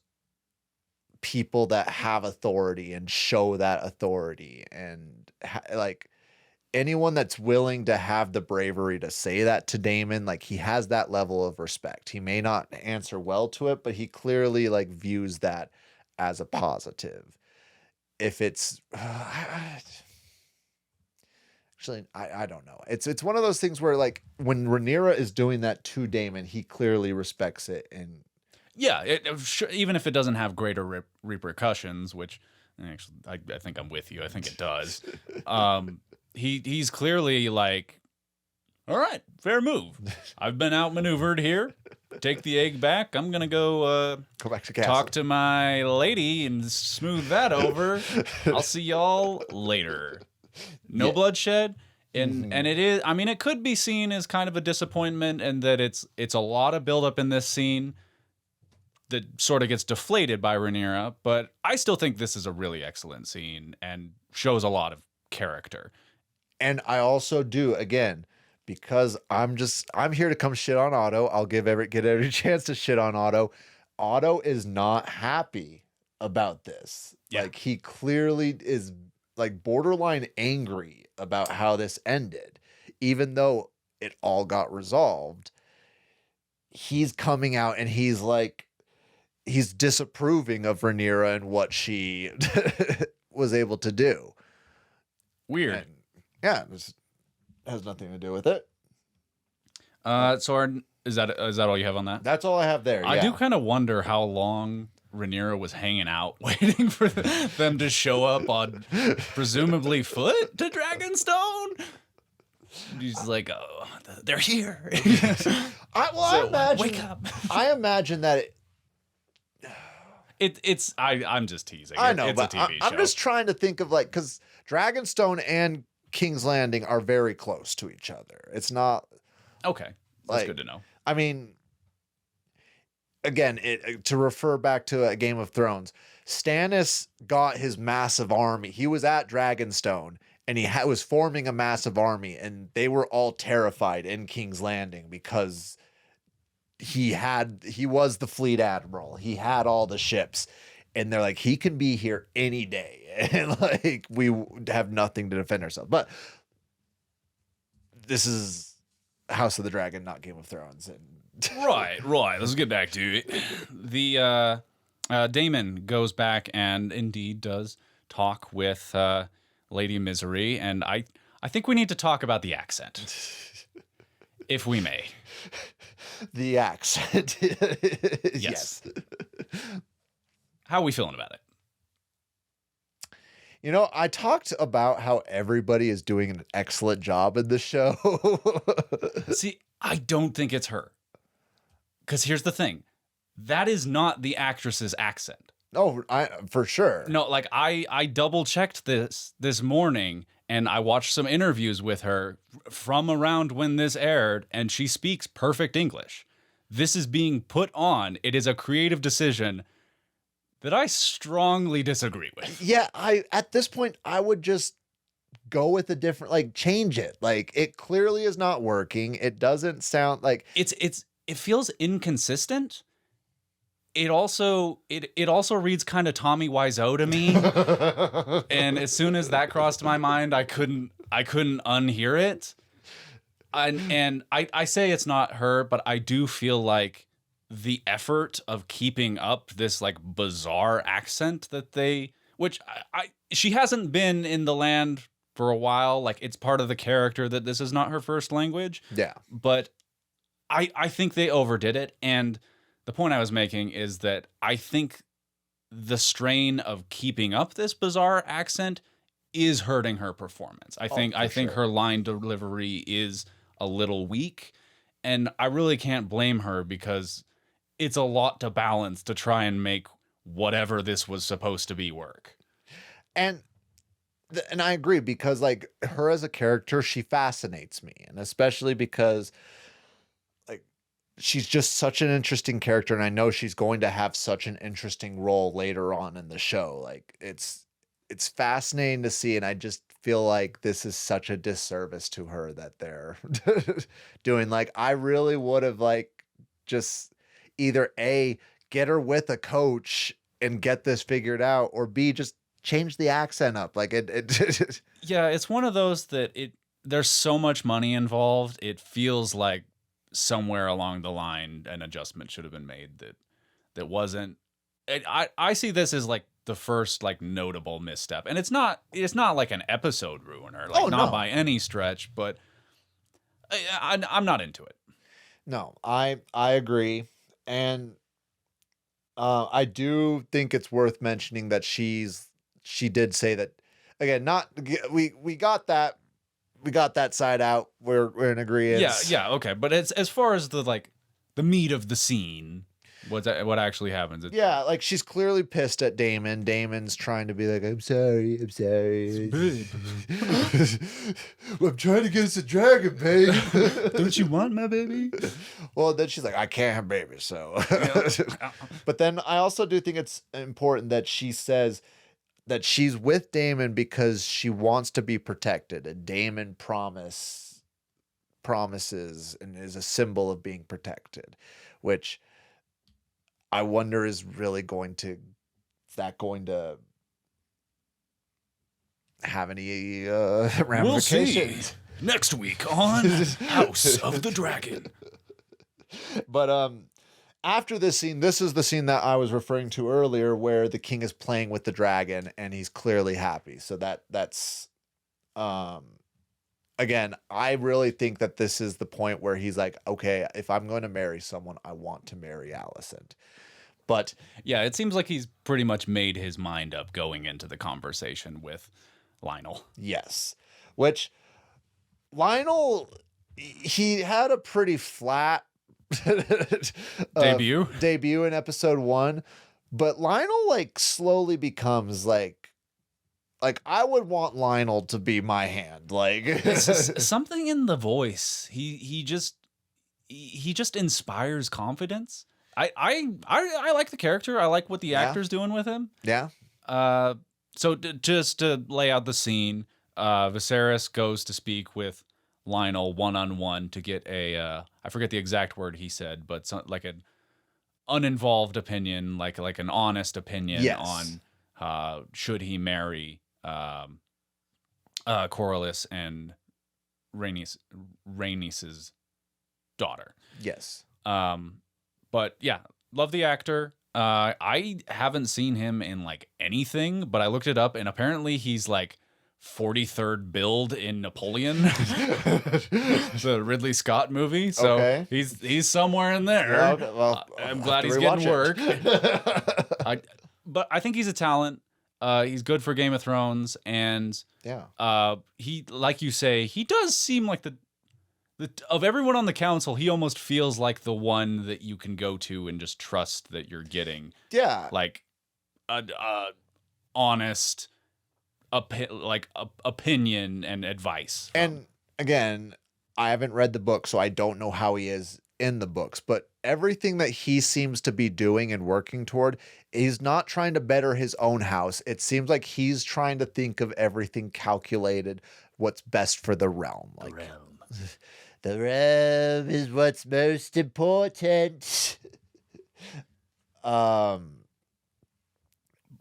people that have authority and show that authority, and like anyone that's willing to have the bravery to say that to Daemon, like he has that level of respect. He may not answer well to it, but he clearly like views that as a positive. If it's actually, I don't know. It's one of those things where like when Rhaenyra is doing that to Daemon, he clearly respects it. And yeah, even if it doesn't have greater repercussions, which actually I think I'm with you. I think it does. He's clearly like, all right, fair move. I've been outmaneuvered here. Take the egg back. I'm gonna go back to talk to my lady and smooth that over. I'll see y'all later. No bloodshed, and it is. I mean, it could be seen as kind of a disappointment, and that it's a lot of buildup in this scene that sort of gets deflated by Rhaenyra. But I still think this is a really excellent scene and shows a lot of character. And I also do, again, because I'm here to come shit on Otto. I'll get every chance to shit on Otto. Otto is not happy about this. Yeah. Like he clearly is like borderline angry about how this ended, even though it all got resolved. He's coming out and he's like, he's disapproving of Rhaenyra and what she was able to do. Weird. And yeah, it has nothing to do with it. So is that all you have on that? That's all I have there. I do kind of wonder how long Rhaenyra was hanging out waiting for them to show up on presumably foot to Dragonstone. He's like, oh, they're here. I imagine. Wake up. I imagine that I'm just teasing. I know, it's but a TV show. I'm just trying to think of like, because Dragonstone and King's Landing are very close to each other. It's not okay. That's good to know. I mean, again, to refer back to a Game of Thrones, Stannis got his massive army. He was at Dragonstone and he was forming a massive army, and they were all terrified in King's Landing because he was the fleet admiral. He had all the ships, and they're like, he can be here any day, and like we have nothing to defend ourselves. But this is House of the Dragon, not Game of Thrones. And right. Let's get back to it. The Daemon goes back and indeed does talk with Lady Misery, and I think we need to talk about the accent, if we may. The accent. Yes. How are we feeling about it? You know, I talked about how everybody is doing an excellent job in the show. See, I don't think it's her. Because here's the thing. That is not the actress's accent. Oh, for sure. No, like I double checked this morning, and I watched some interviews with her from around when this aired, and she speaks perfect English. This is being put on. It is a creative decision that I strongly disagree with. Yeah, at this point, I would just go with a different, like, change it. Like, it clearly is not working. It doesn't sound like it feels inconsistent. It also reads kind of Tommy Wiseau to me. And as soon as that crossed my mind, I couldn't unhear it. And I say it's not her, but I do feel like the effort of keeping up this like bizarre accent that she hasn't been in the land for a while. Like, it's part of the character that this is not her first language. Yeah. But I think they overdid it. And the point I was making is that I think the strain of keeping up this bizarre accent is hurting her performance. I think her line delivery is a little weak, and I really can't blame her because it's a lot to balance to try and make whatever this was supposed to be work. And I agree, because like her as a character, she fascinates me, and especially because she's just such an interesting character, and I know she's going to have such an interesting role later on in the show. Like, it's fascinating to see, and I just feel like this is such a disservice to her that they're doing. Like, I really would have like just either get her with a coach and get this figured out, or B, just change the accent up. Like it Yeah, it's one of those that there's so much money involved. It feels like somewhere along the line an adjustment should have been made that wasn't. I see this as like the first like notable misstep, and it's not like an episode ruiner, like not by any stretch, but I'm not into it. No, I agree, and I do think it's worth mentioning that she did say that again. Not we got that side out. We're in agreement. Yeah, okay. But it's as far as the meat of the scene, what actually happens. Yeah, like she's clearly pissed at Daemon. Daemon's trying to be like, I'm sorry. Babe. Well, I'm trying to get us a dragon, babe. Don't you want my baby? Well, then she's like, I can't have babies, so. But then I also do think it's important that she says that she's with Daemon because she wants to be protected. And Daemon promises and is a symbol of being protected, which I wonder is really going to have any ramifications. We'll see next week on House of the Dragon. But after this scene, this is the scene that I was referring to earlier, where the king is playing with the dragon and he's clearly happy. So that's again, I really think that this is the point where he's like, okay, if I'm going to marry someone, I want to marry Alicent. But yeah, it seems like he's pretty much made his mind up going into the conversation with Lionel. Yes. Which Lionel, he had a pretty flat debut in episode 1, but Lionel like slowly becomes like I would want Lionel to be my hand. Like something in the voice. He just inspires confidence. I like the character. I like what the actor's doing with him. Yeah. So just to lay out the scene, Viserys goes to speak with Lionel one-on-one to get I forget the exact word he said, but like an uninvolved opinion, like an honest opinion on should he marry Corlys and Rhaenys' daughter. Yes. But yeah, love the actor. I haven't seen him in like anything, but I looked it up and apparently he's like 43rd build in Napoleon, the Ridley Scott movie. So he's somewhere in there. Yeah, okay. Well, I'm glad he's getting work. But I think he's a talent. He's good for Game of Thrones, and he, like you say, he does seem like the of everyone on the council, he almost feels like the one that you can go to and just trust that you're getting. Yeah, like honest, opinion and advice. And again, I haven't read the book, so I don't know how he is in the books, but everything that he seems to be doing and working toward, he's not trying to better his own house. It seems like he's trying to think of everything calculated, what's best for the realm. Like, the realm. The realm is what's most important. But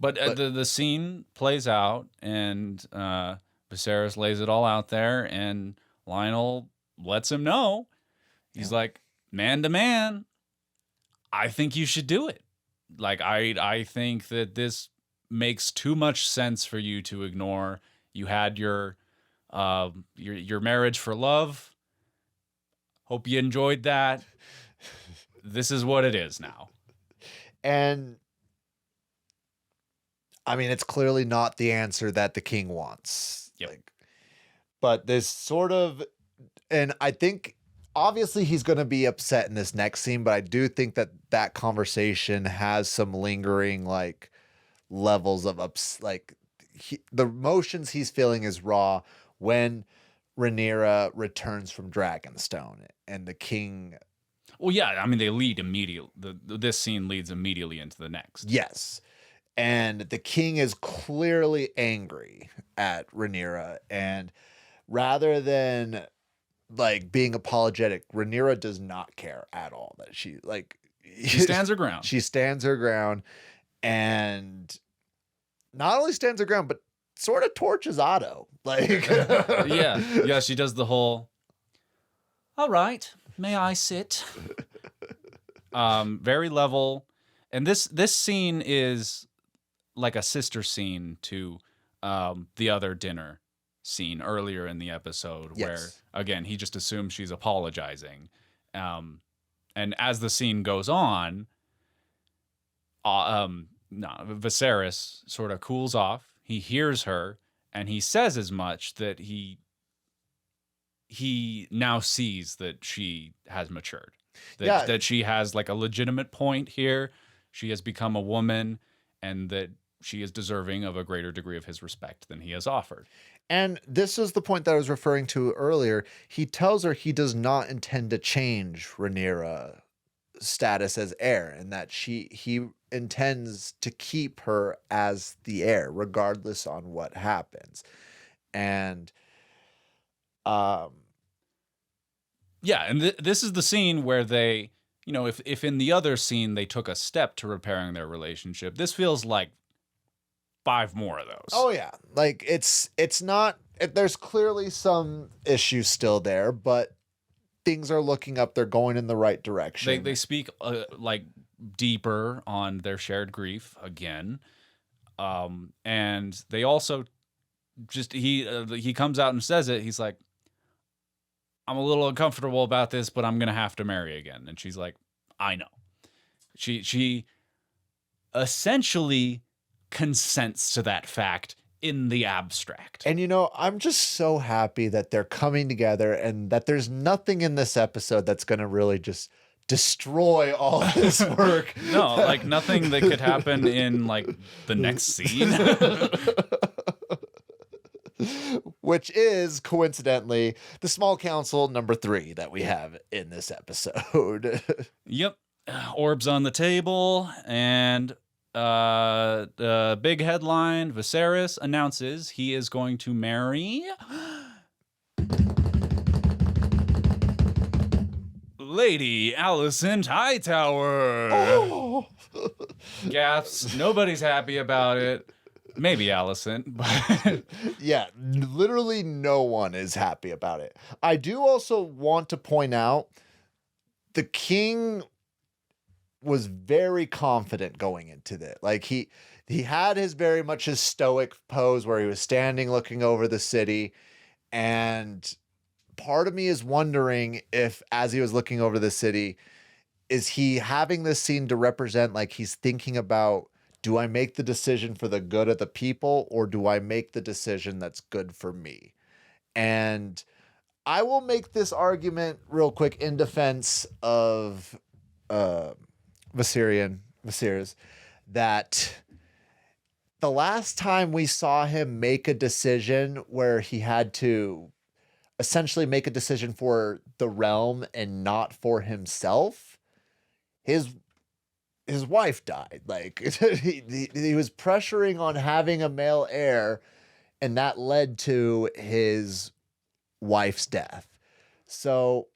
the scene plays out, and Viserys lays it all out there, and Lionel lets him know. He's like, man to man, I think you should do it. Like, I think that this makes too much sense for you to ignore. You had your marriage for love. Hope you enjoyed that. This is what it is now. And I mean, it's clearly not the answer that the king wants. Yep. But this sort of, and I think obviously he's going to be upset in this next scene, but I do think that conversation has some lingering like levels of the emotions he's feeling is raw when Rhaenyra returns from Dragonstone and the king. Well, yeah, I mean, they lead immediately. This scene leads immediately into the next. Yes. And the king is clearly angry at Rhaenyra, and rather than like being apologetic, Rhaenyra does not care at all that she stands her ground. She stands her ground, and not only stands her ground, but sort of torches Otto. Like, yeah, she does the whole, all right, may I sit? Very level. And this scene is like a sister scene to the other dinner scene earlier in the episode, where, again, he just assumes she's apologizing. And as the scene goes on, Viserys sort of cools off. He hears her, and he says as much, that he now sees that she has matured. That she has like a legitimate point here. She has become a woman, and that she is deserving of a greater degree of his respect than he has offered. And this is the point that I was referring to earlier. He tells her he does not intend to change Rhaenyra's status as heir, and that he intends to keep her as the heir, regardless on what happens. And this is the scene where they, if in the other scene they took a step to repairing their relationship, this feels like 5 more of those. Oh yeah. Like it's not, there's clearly some issues still there, but things are looking up. They're going in the right direction. They speak like deeper on their shared grief again. And they also just, he comes out and says it. He's like, I'm a little uncomfortable about this, but I'm going to have to marry again. And she's like, I know. She essentially consents to that fact in the abstract. And I'm just so happy that they're coming together, and that there's nothing in this episode that's going to really just destroy all this work. No, like nothing that could happen in like the next scene. Which is coincidentally the small council number 3 that we have in this episode. Yep. Orbs on the table, and big headline, Viserys announces he is going to marry Lady Alicent Hightower. Oh. Gaffs. Nobody's happy about it. Maybe Alicent, but yeah, literally no one is happy about it. I do also want to point out the king was very confident going into this. Like he had very much his stoic pose where he was standing looking over the city, and part of me is wondering if, as he was looking over the city, is he having this scene to represent, like, he's thinking about, do I make the decision for the good of the people, or do I make the decision that's good for me? And I will make this argument real quick in defense of Viserys, that the last time we saw him make a decision where he had to essentially make a decision for the realm and not for himself, his wife died. Like he was pressuring on having a male heir, and that led to his wife's death. So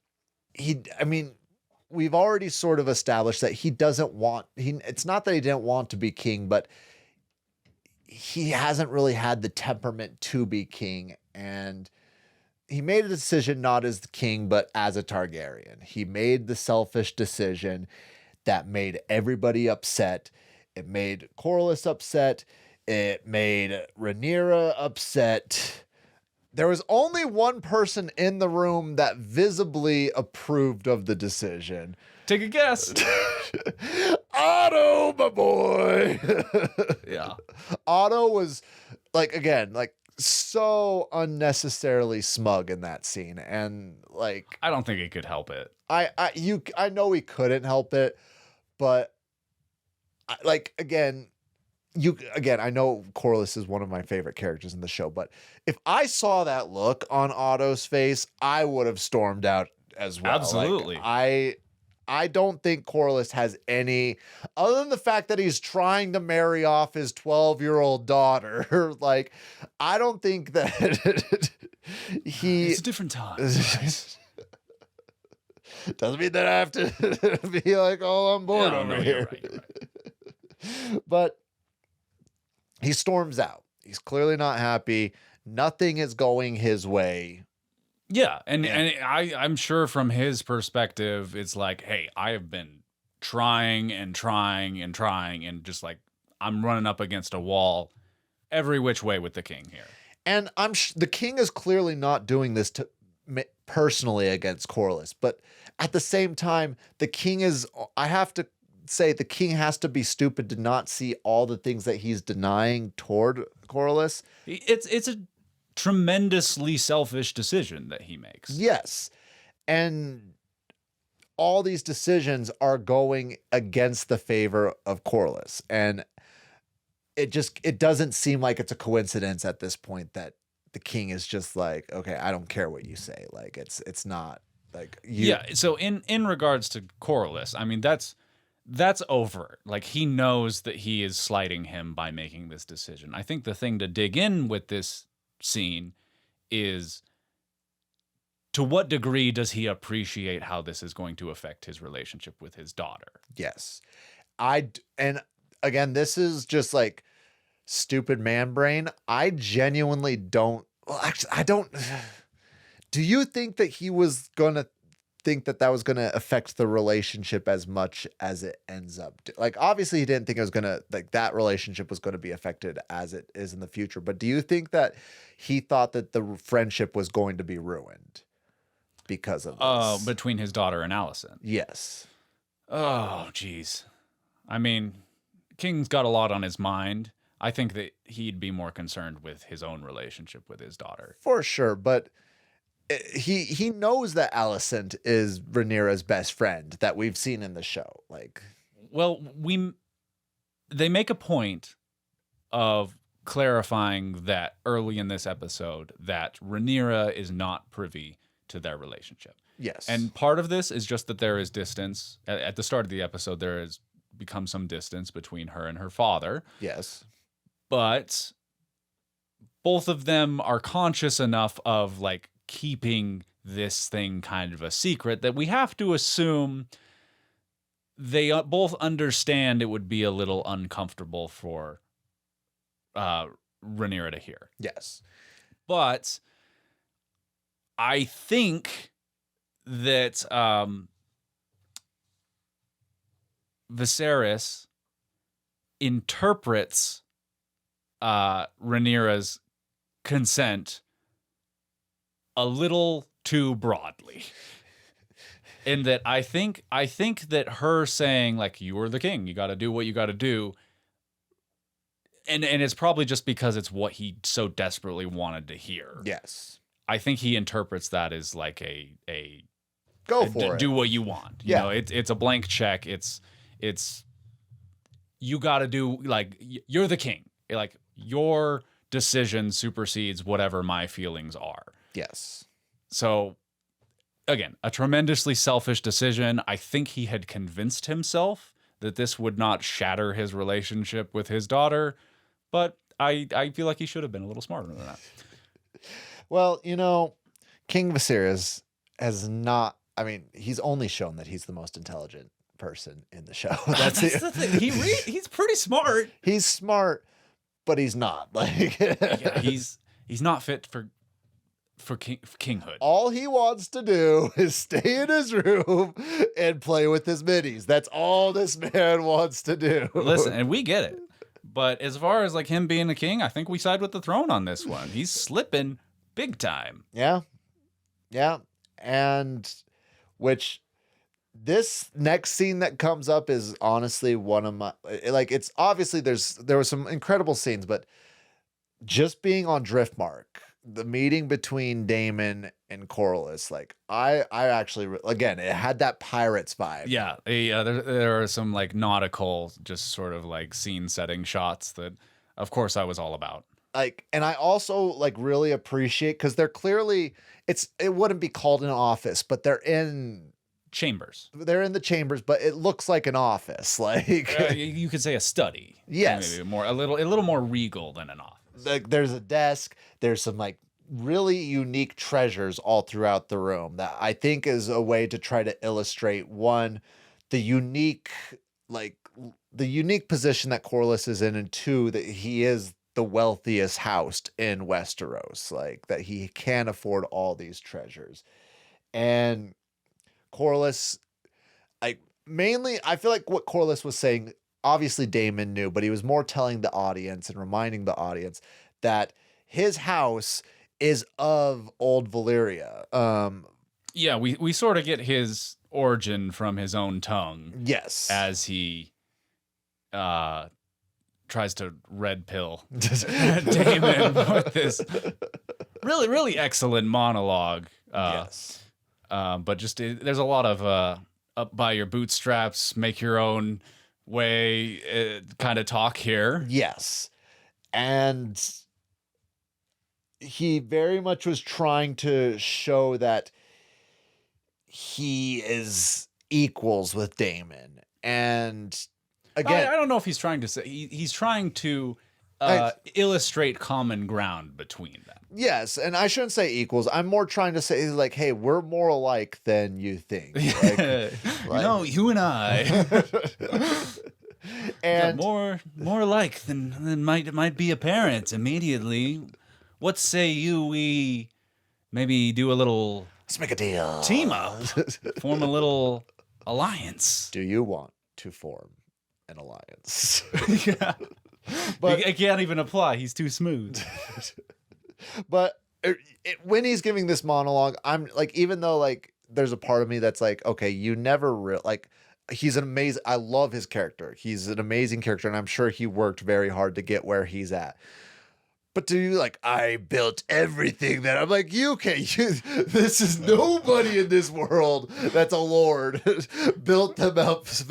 we've already sort of established that he doesn't want, it's not that he didn't want to be king, but he hasn't really had the temperament to be king. And he made a decision not as the king, but as a Targaryen. He made the selfish decision that made everybody upset. It made Corlys upset. It made Rhaenyra upset. There was only one person in the room that visibly approved of the decision. Take a guess. Otto, my boy. Yeah. Otto was so unnecessarily smug in that scene. And I don't think he could help it. I know he couldn't help it, but I know Corlys is one of my favorite characters in the show, but if I saw that look on Otto's face, I would have stormed out as well. Absolutely. I don't think Corlys has any, other than the fact that he's trying to marry off his 12-year-old daughter. I don't think that it's a different time. Doesn't mean that I have to be like all on board over here. You're right. But he storms out. He's clearly not happy. Nothing is going his way. Yeah, and I'm sure from his perspective, it's like, hey, I have been trying and trying and trying, and just like I'm running up against a wall every which way with the king here. And the king is clearly not doing this to personally against Corlys, but at the same time, the king is. I have to say, the king has to be stupid to not see all the things that he's denying toward Corlys. It's a tremendously selfish decision that he makes. Yes. And all these decisions are going against the favor of Corlys. And it doesn't seem like it's a coincidence at this point that the king is just like, okay, I don't care what you say. Like it's not like you. Yeah. So in regards to Corlys, I mean, that's overt. Like he knows that he is slighting him by making this decision. I think the thing to dig in with this scene is, to what degree does he appreciate how this is going to affect his relationship with his daughter? Yes. And again, this is just like stupid man brain. I genuinely don't. Well, actually, I don't. Do you think that he was going to think that was going to affect the relationship as much as it ends up? Like, obviously he didn't think it was going to, like, that relationship was going to be affected as it is in the future. But do you think that he thought that the friendship was going to be ruined because of this? Between his daughter and Alicent? Yes. Oh, geez. I mean, King's got a lot on his mind. I think that he'd be more concerned with his own relationship with his daughter. For sure, but he knows that Alicent is Rhaenyra's best friend that we've seen in the show. Like, well, they make a point of clarifying that early in this episode that Rhaenyra is not privy to their relationship. Yes. And part of this is just that there is distance. At the start of the episode, there has become some distance between her and her father. Yes. But both of them are conscious enough of, like, keeping this thing kind of a secret that we have to assume they both understand it would be a little uncomfortable for Rhaenyra to hear. Yes. But I think that Viserys interprets Rhaenyra's consent a little too broadly. In that I think that her saying, like, you are the king, you got to do what you got to do, and it's probably just because it's what he so desperately wanted to hear. Yes. I think he interprets that as like a go for it. Do what you want. You know, it's a blank check. It's you got to do, like, you're the king. Like, your decision supersedes whatever my feelings are. Yes. So, again, a tremendously selfish decision. I think he had convinced himself that this would not shatter his relationship with his daughter, but I feel like he should have been a little smarter than that. Well, you know, King Viserys has not, I mean, he's only shown that he's the most intelligent person in the show. That's the thing. He's pretty smart. He's smart, but he's not. Like, yeah, he's not fit for kinghood. All he wants to do is stay in his room and play with his minis. That's all this man wants to do. Listen, and we get it. But as far as, like, him being the king, I think we side with the throne on this one. He's slipping big time. Yeah. Yeah. And which this next scene that comes up is honestly one of my, like, it's obviously there were some incredible scenes, but just being on Driftmark, the meeting between Daemon and Corlys, like, I actually, again, it had that pirates vibe. Yeah. There are some, like, nautical, just sort of, like, scene setting shots that, of course, I was all about. Like, and I also, like, really appreciate, because they're clearly, it wouldn't be called an office, but they're in chambers. They're in the chambers, but it looks like an office. Like, you could say a study. Yes. Maybe a little more regal than an office. Like, there's a desk, there's some, like, really unique treasures all throughout the room that I think is a way to try to illustrate, one, the unique, like, the unique position that Corlys is in, and two, that he is the wealthiest house in Westeros, like that he can afford all these treasures. And Corlys, I feel like what Corlys was saying, obviously Daemon knew, but he was more telling the audience and reminding the audience that his house is of old Valyria. Yeah, we sort of get his origin from his own tongue. Yes. As he tries to red pill Daemon with this really, really excellent monologue. Yes. But just there's a lot of up by your bootstraps, make your own way kind of talk here. Yes. And he very much was trying to show that he is equals with Daemon. And again, I don't know if he's trying to say he's trying to illustrate common ground between them. Yes, and I shouldn't say equals. I'm more trying to say like, hey, we're more alike than you think. Like, no, you and I. And more alike than might be apparent immediately. What say we maybe do a little, let's make a deal. Team up. Form a little alliance. Do you want to form an alliance? Yeah. But it can't even apply. He's too smooth. But when he's giving this monologue, I'm like, even though like there's a part of me that's like, okay, you never like, he's an amazing, I love his character. He's an amazing character, and I'm sure he worked very hard to get where he's at. But to you, like, I built everything that I'm like, this is nobody in this world that's a lord built themselves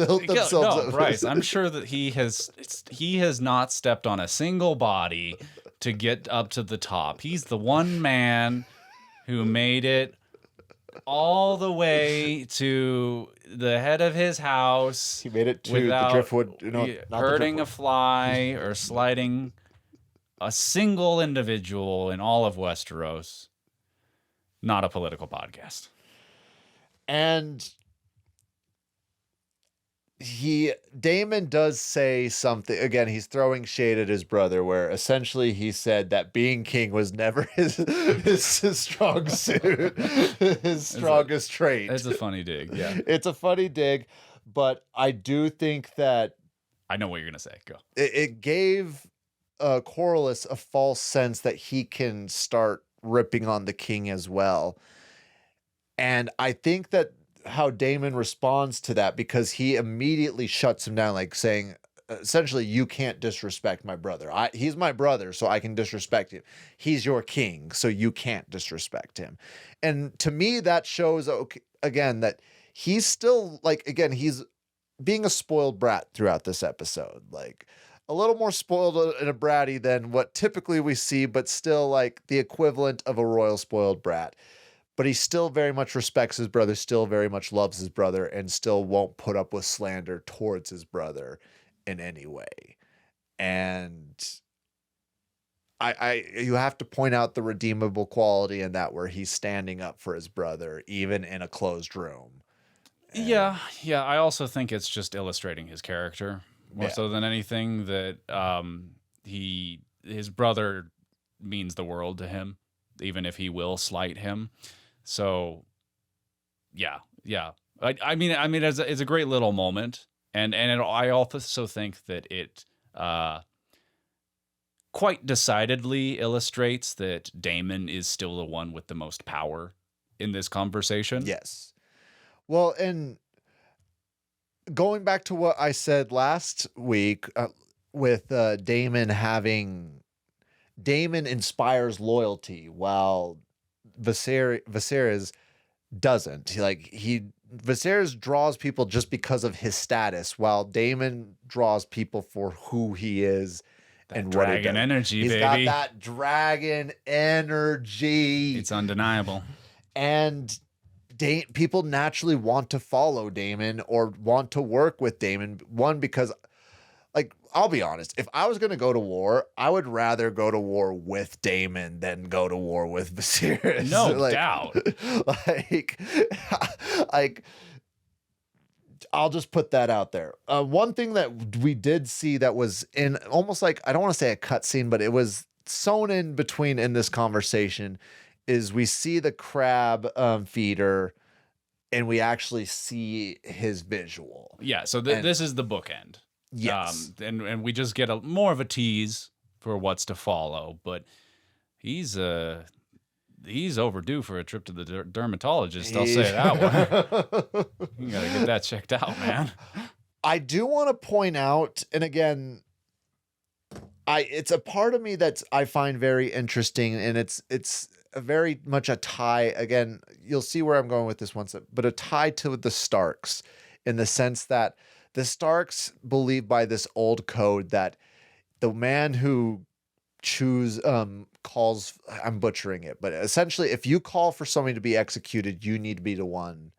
up. Bryce, I'm sure that he has not stepped on a single body to get up to the top. He's the one man who made it all the way to the head of his house. He made it to without the driftwood, hurting a fly or sliding a single individual in all of Westeros. Not a political podcast. And Daemon does say something, again, he's throwing shade at his brother, where essentially he said that being king was never his strong suit, his strongest trait. It's a funny dig, yeah. It's a funny dig, but I do think that... I know what you're going to say, go. It gave Corlys a false sense that he can start ripping on the king as well. And I think that how Daemon responds to that, because he immediately shuts him down, like saying, essentially, you can't disrespect my brother. He's my brother, so I can disrespect him. He's your king, so you can't disrespect him. And to me, that shows, okay, again, that he's still, like, again, he's being a spoiled brat throughout this episode. Like, a little more spoiled and a bratty than what typically we see, but still, like, the equivalent of a royal spoiled brat. But he still very much respects his brother, still very much loves his brother, and still won't put up with slander towards his brother in any way. And you have to point out the redeemable quality in that, where he's standing up for his brother, even in a closed room. And yeah. I also think it's just illustrating his character more so than anything, that his brother means the world to him, even if he will slight him. So, yeah. I mean, it's a great little moment, and I also think that it quite decidedly illustrates that Daemon is still the one with the most power in this conversation. Yes. Well, and going back to what I said last week with Daemon inspires loyalty, while Viserys doesn't. Viserys draws people just because of his status, while Daemon draws people for who he is. That and dragon what he does. energy, He's baby. got that dragon energy. It's undeniable. And people naturally want to follow Daemon or want to work with Daemon. One, because, like, I'll be honest, if I was going to go to war, I would rather go to war with Daemon than go to war with Viserys. No doubt. I'll just put that out there. One thing that we did see that was in almost like, I don't want to say a cutscene, but it was sewn in between in this conversation, is we see the crab feeder and we actually see his visual. Yeah, so this is the bookend. Yes. And we just get more of a tease for what's to follow, but he's overdue for a trip to the dermatologist. I'll say that one. You gotta get that checked out, man. I do want to point out, and again, it's a part of me that I find very interesting, and it's a very much a tie. Again, you'll see where I'm going with this once, but a tie to the Starks, in the sense that the Starks believe by this old code that the man who calls, I'm butchering it, but essentially if you call for somebody to be executed, you need to be the one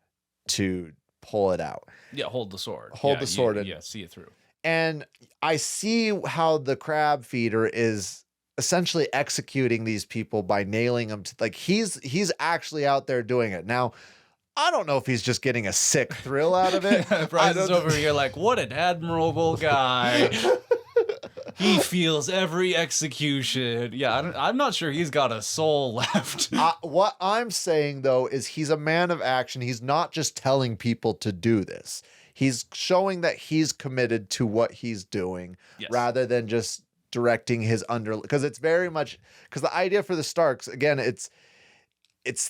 to pull it out. Yeah, hold the sword. Hold the sword. Yeah, see it through. And I see how the crab feeder is essentially executing these people by nailing them to, like, he's actually out there doing it. Now, I don't know if he's just getting a sick thrill out of it. Bryce is over here like, what an admirable guy. He feels every execution. Yeah, I'm not sure he's got a soul left. What I'm saying, though, is he's a man of action. He's not just telling people to do this. He's showing that he's committed to what he's doing, rather than just directing his because it's very much, because the idea for the Starks, again, it's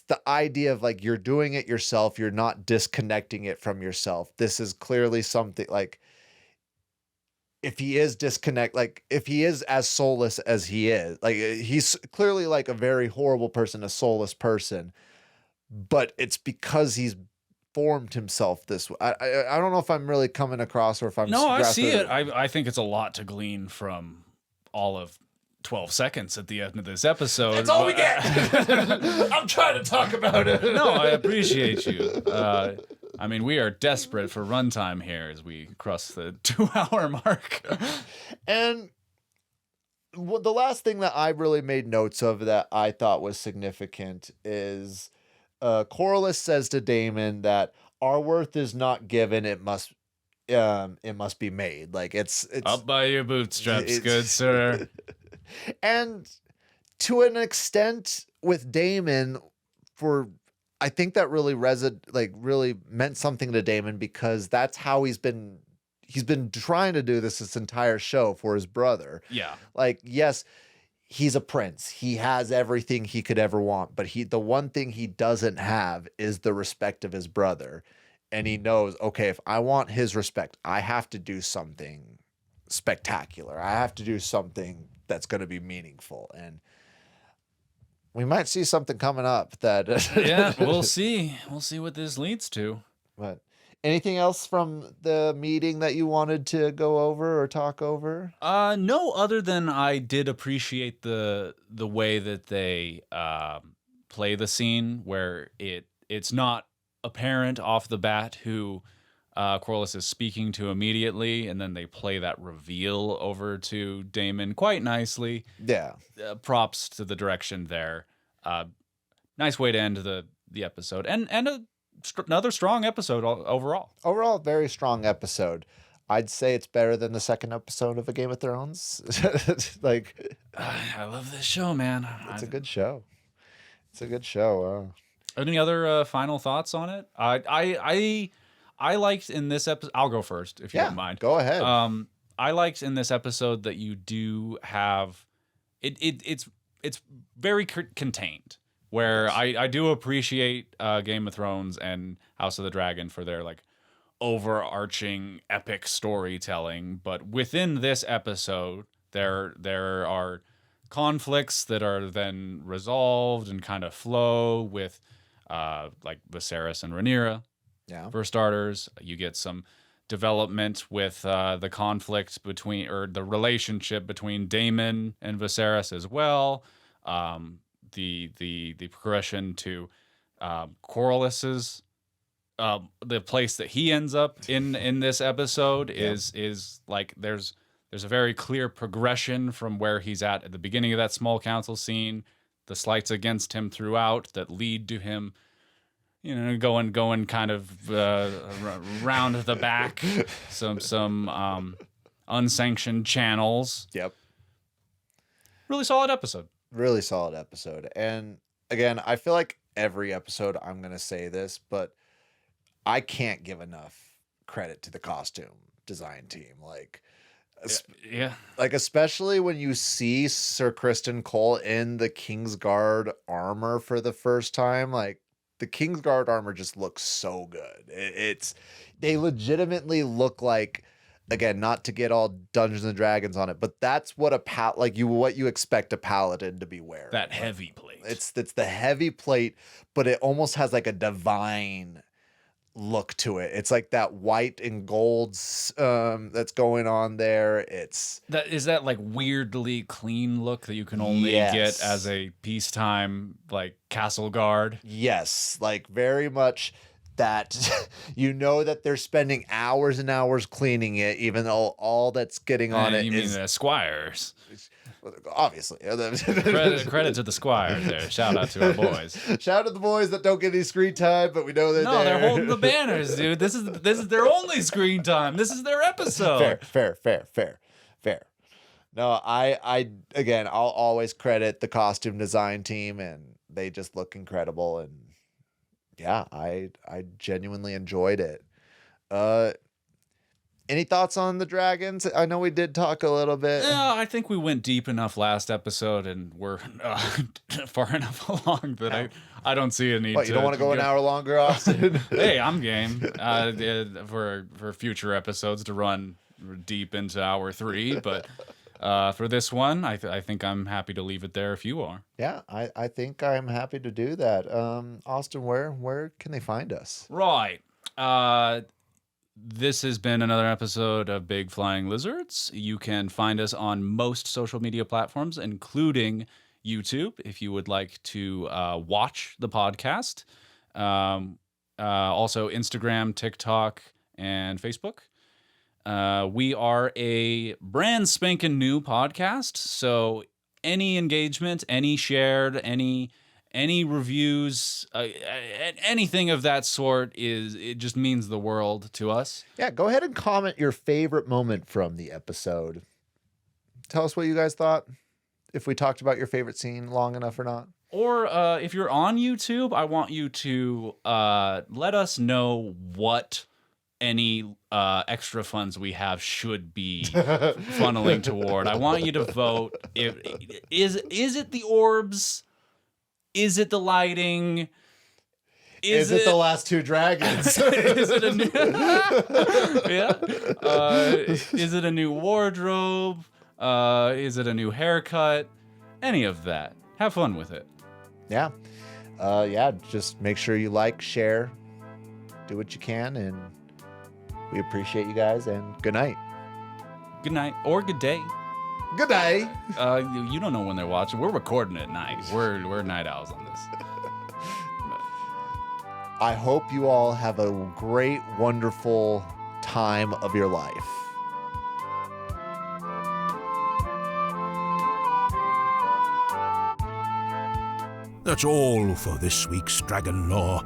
the idea of like, you're doing it yourself. You're not disconnecting it from yourself. This is clearly something like, if he is if he is as soulless as he is, like, he's clearly like a very horrible person, a soulless person, but it's because he's formed himself this way. I don't know if I'm really coming across, or if I'm... No, I see it. I think it's a lot to glean from all of 12 seconds at the end of this episode. That's all we get. I'm trying to talk about it. No, I appreciate you. I mean, we are desperate for runtime here as we cross the 2-hour mark. And the last thing that I really made notes of that I thought was significant is Corlys says to Daemon that our worth is not given, it must be made. Like, it's up by your bootstraps, good sir. And to an extent with Daemon, I think that really really meant something to Daemon, because that's how he's been trying to do this entire show for his brother. Yeah. Like, yes, he's a prince. He has everything he could ever want, but the one thing he doesn't have is the respect of his brother. And he knows, okay, if I want his respect, I have to do something spectacular. I have to do something that's going to be meaningful. And we might see something coming up that... Yeah, we'll see. We'll see what this leads to. But anything else from the meeting that you wanted to go over or talk over? No, other than I did appreciate the way that they play the scene, where it's not apparent off the bat who Corlys is speaking to immediately, and then they play that reveal over to Daemon quite nicely. Yeah. Props to the direction there. Nice way to end the episode, and another strong episode overall. Overall, very strong episode. I'd say it's better than the second episode of A Game of Thrones. Like, I love this show, man. It's a good show. It's a good show. Any other final thoughts on it? I liked in this episode. I'll go first if you don't mind. Go ahead. I liked in this episode that you do have it's very contained. Where I do appreciate Game of Thrones and House of the Dragon for their like overarching epic storytelling, but within this episode there are conflicts that are then resolved and kind of flow with like Viserys and Rhaenyra. Yeah. For starters, you get some development with the conflict between, or the relationship between Daemon and Viserys as well. The progression to Corlys's the place that he ends up in this episode is like there's a very clear progression from where he's at the beginning of that small council scene, the slights against him throughout that lead to him going kind of round the back, some unsanctioned channels. Yep. Really solid episode. Really solid episode. And again, I feel like every episode I'm going to say this, but I can't give enough credit to the costume design team. Like, yeah. Like, especially when you see Sir Criston Cole in the Kingsguard armor for the first time, like, the Kingsguard armor just looks so good. They legitimately look like, again, not to get all Dungeons and Dragons on it, but that's what what you expect a paladin to be wearing. That heavy plate. It's the heavy plate, but it almost has like a divine look to it. It's like that white and golds that's going on there. Is that like weirdly clean look that you can only get as a peacetime like castle guard. Yes, like very much that that they're spending hours and hours cleaning it, even though all that's getting on it is the squires. Obviously. Credit to the squires there. Shout out to our boys. Shout out to the boys that don't get any screen time, but we know they're there. They're holding the banners, dude. This is their only screen time. This is their episode. Fair. No, I'll always credit the costume design team, and they just look incredible. And yeah, I genuinely enjoyed it. Any thoughts on the dragons? I know we did talk a little bit. Yeah, I think we went deep enough last episode, and we're far enough along that I don't see a need. What, you don't want to go an hour longer, Austin? Hey, I'm game for future episodes to run deep into hour 3, but for this one, I think I'm happy to leave it there if you are. Yeah, I think I'm happy to do that. Austin, where can they find us? Right. This has been another episode of Big Flying Lizards. You can find us on most social media platforms, including YouTube, if you would like to watch the podcast. Also Instagram, TikTok, and Facebook. We are a brand spanking new podcast, so any engagement, any shared, any reviews, anything of that sort it just means the world to us. Yeah, go ahead and comment your favorite moment from the episode. Tell us what you guys thought, if we talked about your favorite scene long enough or not. Or if you're on YouTube, I want you to let us know what any extra funds we have should be funneling toward. I want you to vote. Is it the orbs? Is it the lighting? Is it the last 2 dragons? Is it a new? Yeah. Is it a new wardrobe? Is it a new haircut? Any of that. Have fun with it. Yeah. Yeah. Just make sure you like, share, do what you can, and we appreciate you guys. And good night. Good night or good day. Good day. You don't know when they're watching. We're recording at night. We're night owls on this. I hope you all have a great, wonderful time of your life. That's all for this week's Dragon Lore.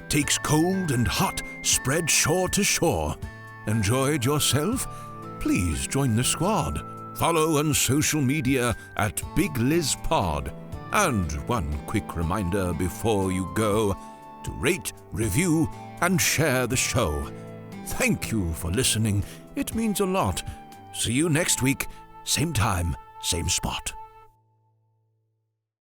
Takes cold and hot, spread shore to shore. Enjoyed yourself? Please join the squad. Follow on social media at BigLizPod. And one quick reminder before you go, to rate, review, and share the show. Thank you for listening. It means a lot. See you next week, same time, same spot.